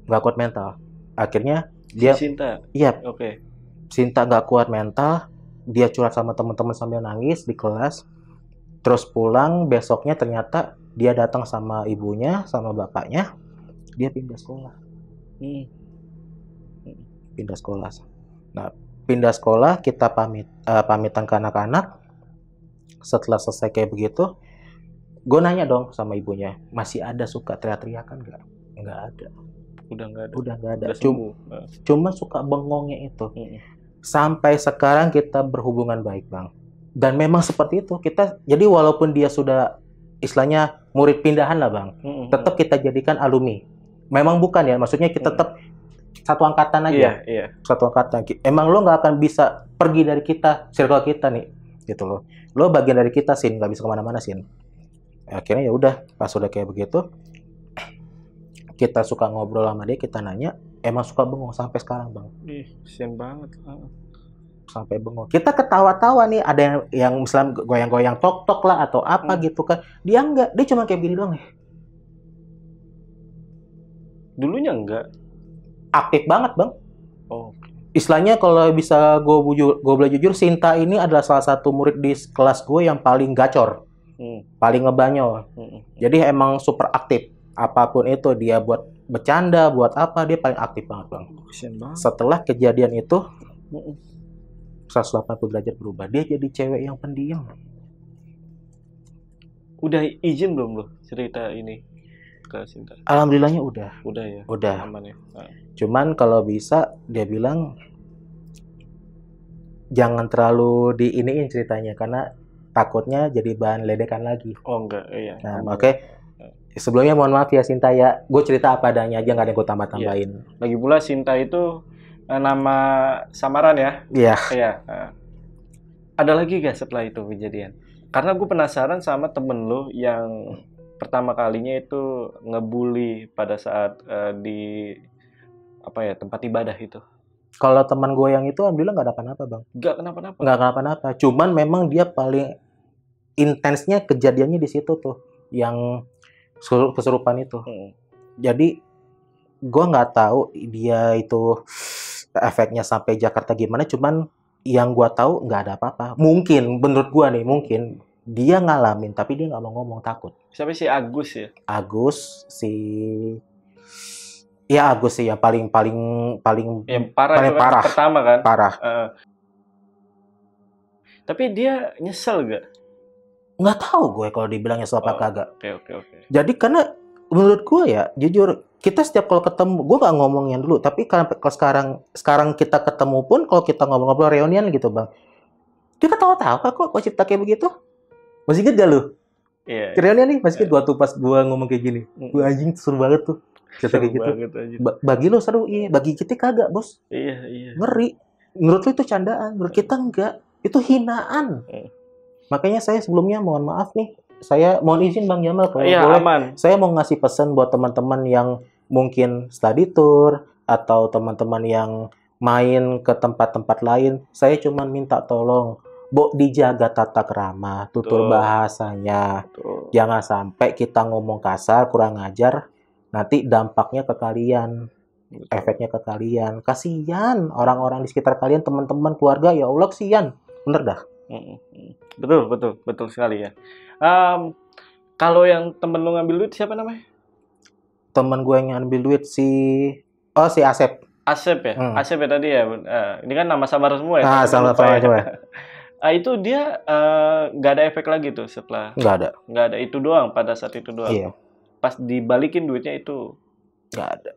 nggak kuat mental. Akhirnya dia, Sinta. Iya. Oke. Sinta nggak kuat mental, dia curhat sama teman-teman sambil nangis di kelas. Terus pulang besoknya ternyata dia datang sama ibunya, sama bapaknya, dia pindah sekolah. Pindah sekolah. Nah, pindah sekolah, kita pamitan ke anak-anak. Setelah selesai kayak begitu, gue nanya dong sama ibunya, masih ada suka teriak-teriakan nggak? Nggak ada. Udah nggak ada. Udah nggak ada. Udah sembuh. Cuma suka bengongnya itu. Sampai sekarang kita berhubungan baik bang. Dan memang seperti itu kita. Jadi walaupun dia sudah istilahnya murid pindahan lah bang, tetap kita jadikan alumni. Memang bukan ya, maksudnya kita tetap satu angkatan aja. Iya. Satu angkatan. Emang lo nggak akan bisa pergi dari kita, circle kita nih, gitu loh. Lo bagian dari kita Sin, nggak bisa kemana-mana Sin. Akhirnya ya udah, pas udah kayak begitu, kita suka ngobrol sama dia, kita nanya, emang suka bengong sampai sekarang bang. Kasian banget. Sampai bengong. Kita ketawa-tawa nih, ada yang misalnya goyang-goyang tok-tok lah atau apa gitu kan. Dia enggak, dia cuma kayak gini doang nih. Dulunya enggak. Aktif banget bang. Oh. Istilahnya kalau bisa gue boleh jujur, Sinta ini adalah salah satu murid di kelas gue yang paling gacor, paling ngebanyol. Jadi emang super aktif. Apapun itu dia buat bercanda, buat apa, dia paling aktif banget bang. Setelah kejadian itu 180 derajat berubah, dia jadi cewek yang pendiam. Udah izin belum lo cerita ini ke Sinta? Alhamdulillahnya udah. Udah ya. Udah. Aman ya. Cuman kalau bisa dia bilang jangan terlalu diiniin ceritanya karena takutnya jadi bahan ledekan lagi. Oh enggak, iya. Nah, oke. Sebelumnya mohon maaf ya Sinta ya, gue cerita apa adanya aja, nggak ada yang gue tambah-tambahin. Iya. Lagi pula Sinta itu nama samaran ya? Iya. Iya. Ada lagi gak setelah itu kejadian? Karena gue penasaran sama temen lo yang pertama kalinya itu ngebully pada saat di tempat ibadah itu. Kalau teman gue yang itu alhamdulillah nggak ada apa-apa bang. Nggak kenapa-napa. Nggak kenapa-napa. Cuman memang dia paling intensnya kejadiannya di situ tuh, yang kesurupan itu. Jadi gue nggak tahu dia itu efeknya sampai Jakarta gimana. Cuman yang gue tahu nggak ada apa-apa. Mungkin menurut gue nih, mungkin Dia ngalamin, tapi dia nggak mau ngomong, takut. Siapa sih, Agus ya? Agus ya Agus sih yang paling Yang parah paling itu kan parah. pertama kan. Parah. Tapi dia nyesel gak? Nggak tahu gue kalau dibilang nyesel apa kagak. Oke. Jadi karena menurut gue ya, jujur, kita setiap kalau ketemu, gue nggak ngomong yang dulu, tapi kalau sekarang kita ketemu pun, kalau kita ngobrol-ngobrol reunian gitu bang, dia ketawa-tawa kok cerita kayak begitu. Masih inget gak lu? Iya. Reunian nih, masih inget gua tuh pas gua ngomong kayak gini. Gua anjing seru banget tuh. Cerita kayak gitu. Bagi lo seru, iya. Bagi kita kagak, bos. Iya. Ngeri. Menurut lo itu candaan, menurut kita enggak. Itu hinaan. Makanya saya sebelumnya mohon maaf nih. Saya mohon izin Bang Jamal kalau boleh. Aman. Saya mau ngasih pesan buat teman-teman yang mungkin study tour atau teman-teman yang main ke tempat-tempat lain. Saya cuma minta tolong, dijaga tata krama, tutur bahasanya. Jangan sampai kita ngomong kasar, kurang ajar. Nanti dampaknya ke kalian. Efeknya ke kalian. Kasihan orang-orang di sekitar kalian, teman-teman, keluarga, ya Allah kasihan. Bener dah. Betul sekali ya. Kalau yang temen lu ngambil duit siapa namanya? Temen gue yang ngambil duit si Asep. Asep ya? Asep ya tadi ya? Ini kan nama samar semua ya? Nah, sama-sama semua. Itu dia nggak ada efek lagi tuh setelah? Nggak ada. Itu doang, pada saat itu doang? Iya. Pas dibalikin duitnya itu? Nggak ada.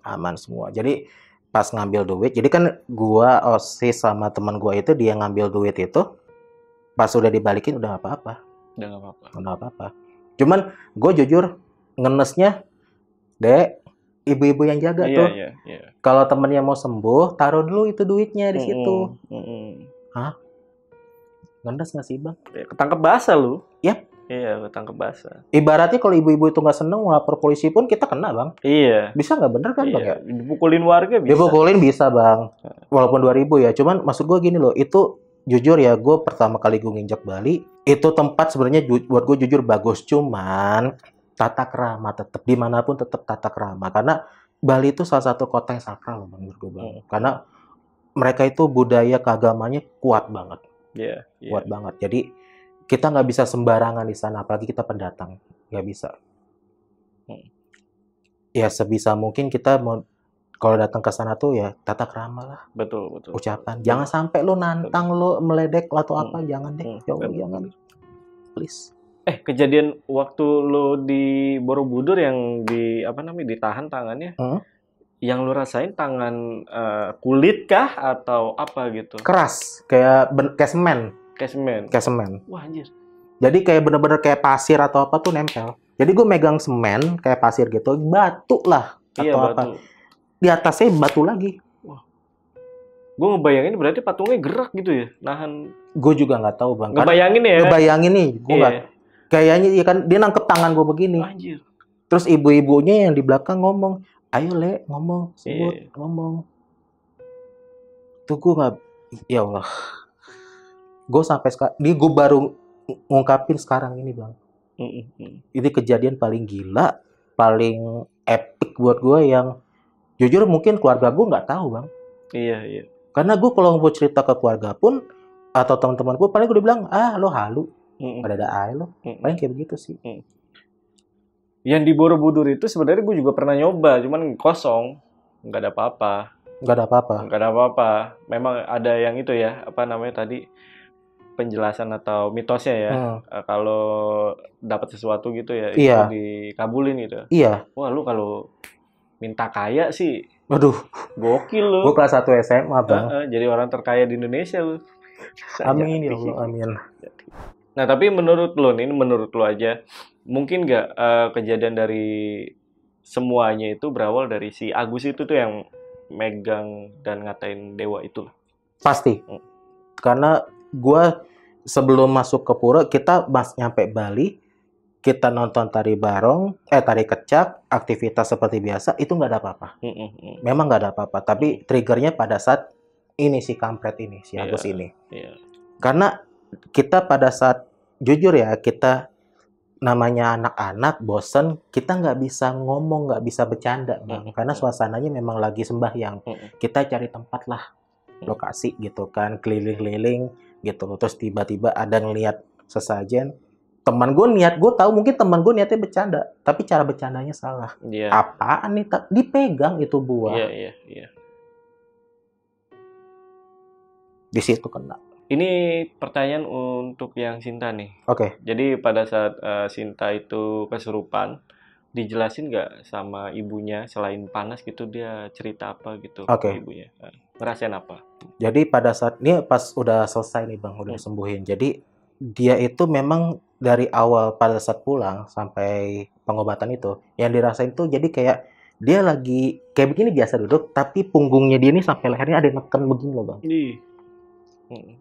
Aman semua. Jadi pas ngambil duit, jadi kan gua OSIS sama teman gua itu, dia ngambil duit itu, pas udah dibalikin udah nggak apa-apa. Udah nggak apa-apa. Cuman gue jujur ngenesnya, Dek, ibu-ibu yang jaga tuh. Iya. Kalau temennya mau sembuh, taruh dulu itu duitnya di situ. Hah? Ngenes nggak sih bang? Ketangkep basah lu. Yap. Iya, ketangkep basah. Ibaratnya kalau ibu-ibu itu nggak seneng lapor polisi pun kita kena bang. Iya. Bisa nggak, bener kan bang ya? Dipukulin warga bisa. Dipukulin bisa bang. Walaupun 2.000 ya. Cuman maksud gue gini loh, itu jujur ya, gue pertama kali gue nginjak Bali, itu tempat sebenarnya buat gue jujur bagus. Cuman tata krama tetap, dimanapun tetap tata krama. Karena Bali itu salah satu kota yang sakral bang, menurut gue bang. Karena mereka itu budaya keagamanya kuat banget. Kuat banget. Jadi kita nggak bisa sembarangan di sana, apalagi kita pendatang, nggak bisa. Ya sebisa mungkin kita mau, kalau datang ke sana tuh ya tata krama lah. Betul. Ucapan. Jangan sampai lo nantang, lo meledek atau apa, jangan deh. Ya Allah, jangan. Please. Kejadian waktu lo di Borobudur yang ditahan tangannya, yang lo rasain tangan kulit kah atau apa gitu? Keras, kayak semen. Kayak semen. Wah anjir. Jadi kayak bener-bener kayak pasir atau apa tuh nempel. Jadi gue megang semen kayak pasir gitu, batu lah atau apa. Di atasnya batu lagi. Wah. Gue ngebayangin berarti patungnya gerak gitu ya, nahan. Gue juga nggak tahu bang. Ngebayangin ya. Ngebayangin nih, gue nggak. Kayaknya ya kan dia nangkep tangan gue begini. Anjir. Terus ibu-ibunya yang di belakang ngomong, ayo Le, ngomong, sebut, ngomong. Tuh gue nggak, ya Allah. Gue sampai sekarang, ini gue baru ngungkapin sekarang ini bang. Ini kejadian paling gila, paling epic buat gue yang jujur mungkin keluarga gue nggak tahu bang. Iya. Karena gue kalau mau cerita ke keluarga pun atau teman-teman gue paling gue dibilang, lo halu, ada air lo, paling kayak begitu sih. Yang di Borobudur itu sebenarnya gue juga pernah nyoba, cuman kosong, nggak ada apa-apa. Memang ada yang itu ya, apa namanya tadi, penjelasan atau mitosnya ya, kalau dapat sesuatu gitu ya, itu dikabulin gitu. Iya. Wah lu kalau minta kaya sih, waduh, gokil lu. Gue kelas 1 SMA bang. Jadi orang terkaya di Indonesia lu. Amin ya Allah, amin. Nah tapi menurut lu aja, mungkin nggak kejadian dari semuanya itu berawal dari si Agus itu tuh yang megang dan ngatain dewa itu? Pasti. Karena gue sebelum masuk ke pura, kita nyampe Bali, kita nonton tari barong, tari kecak, aktivitas seperti biasa, itu nggak ada apa-apa. Memang nggak ada apa-apa. Tapi triggernya pada saat ini si kampret ini, si Agus ini. Karena kita pada saat, jujur ya, kita namanya anak-anak, bosen, kita nggak bisa ngomong, nggak bisa bercanda, bang. Karena suasananya memang lagi sembahyang. Kita cari tempat lah, lokasi gitu kan, keliling-keliling gitu. Terus tiba-tiba ada ngelihat sesajen. Teman gue gue tahu mungkin teman gue niatnya bercanda, tapi cara bercandanya salah. Iya. Apaan nih? Dipegang itu buah. Iya. Di situ kena. Ini pertanyaan untuk yang Sinta nih. Oke. Jadi pada saat Sinta itu kesurupan, dijelasin nggak sama ibunya selain panas gitu dia cerita apa gitu Oke. ke ibunya? Ngerasain apa? Jadi pada saat ini pas udah selesai nih Bang, udah disembuhin. Jadi dia itu memang dari awal pada saat pulang sampai pengobatan itu, yang dirasain tuh jadi kayak dia lagi kayak begini biasa duduk, tapi punggungnya dia ini sampai lehernya ada yang neken begini loh Bang.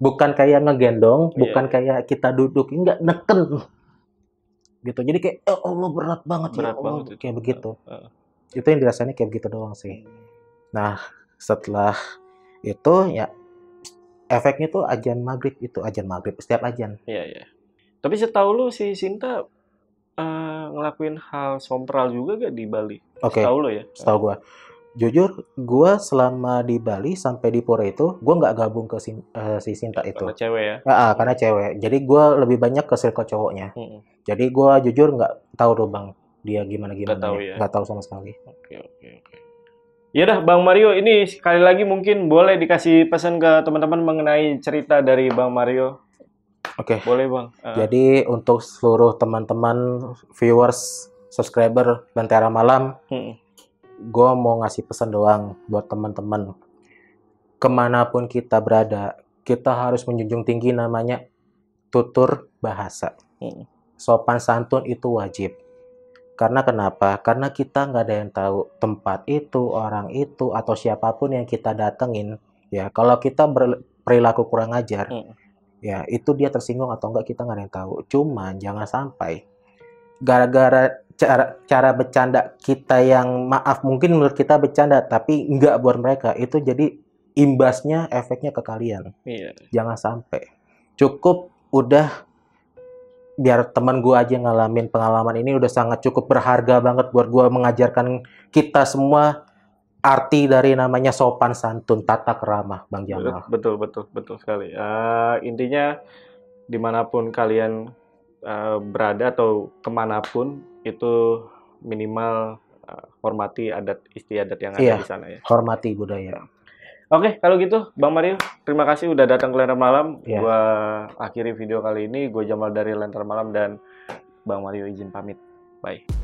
Bukan kayak ngegendong, bukan kayak kita duduk, enggak, neken. Gitu. Jadi kayak Allah berat banget ya Allah, kayak begitu. Itu yang dirasainnya kayak begitu doang sih. Nah, setelah itu ya efeknya tuh ajan maghrib setiap ajan. Iya. Tapi setahu lu si Sinta ngelakuin hal sompral juga gak di Bali? Oke. Setahu lo ya? Setahu gua. Jujur, gua selama di Bali sampai di Pura itu, gua nggak gabung ke si Sinta itu. Karena cewek ya? Karena cewek. Jadi gua lebih banyak ke circle cowoknya. Jadi gua jujur nggak tahu tuh Bang, dia gimana. Nggak tahu ya? Nggak tahu sama sekali. Oke. Ya dah Bang Mario, ini sekali lagi mungkin boleh dikasih pesan ke teman-teman mengenai cerita dari Bang Mario. Oke. Boleh Bang. Jadi untuk seluruh teman-teman viewers, subscriber Lentera Malam, gue mau ngasih pesan doang buat teman-teman. Kemanapun kita berada, kita harus menjunjung tinggi namanya tutur bahasa. Sopan santun itu wajib. Karena kenapa? Karena kita nggak ada yang tahu tempat itu, orang itu, atau siapapun yang kita datengin. Ya, kalau kita berperilaku kurang ajar, ya itu dia tersinggung atau enggak kita nggak ada yang tahu. Cuman jangan sampai gara-gara cara bercanda kita yang maaf mungkin menurut kita bercanda tapi enggak buat mereka, itu jadi imbasnya efeknya ke kalian. Iya. Jangan sampai. Cukup udah biar teman gue aja ngalamin pengalaman ini udah sangat cukup berharga banget buat gue mengajarkan kita semua arti dari namanya sopan santun, tata kerama, Bang Jamal. Betul sekali. Intinya dimanapun kalian berada atau kemanapun itu minimal hormati adat istiadat yang ada di sana ya. Hormati budaya. Oke, kalau gitu Bang Mario, terima kasih udah datang ke Lentera Malam. Iya. Gua akhiri video kali ini. Gue Jamal dari Lentera Malam dan Bang Mario izin pamit. Bye.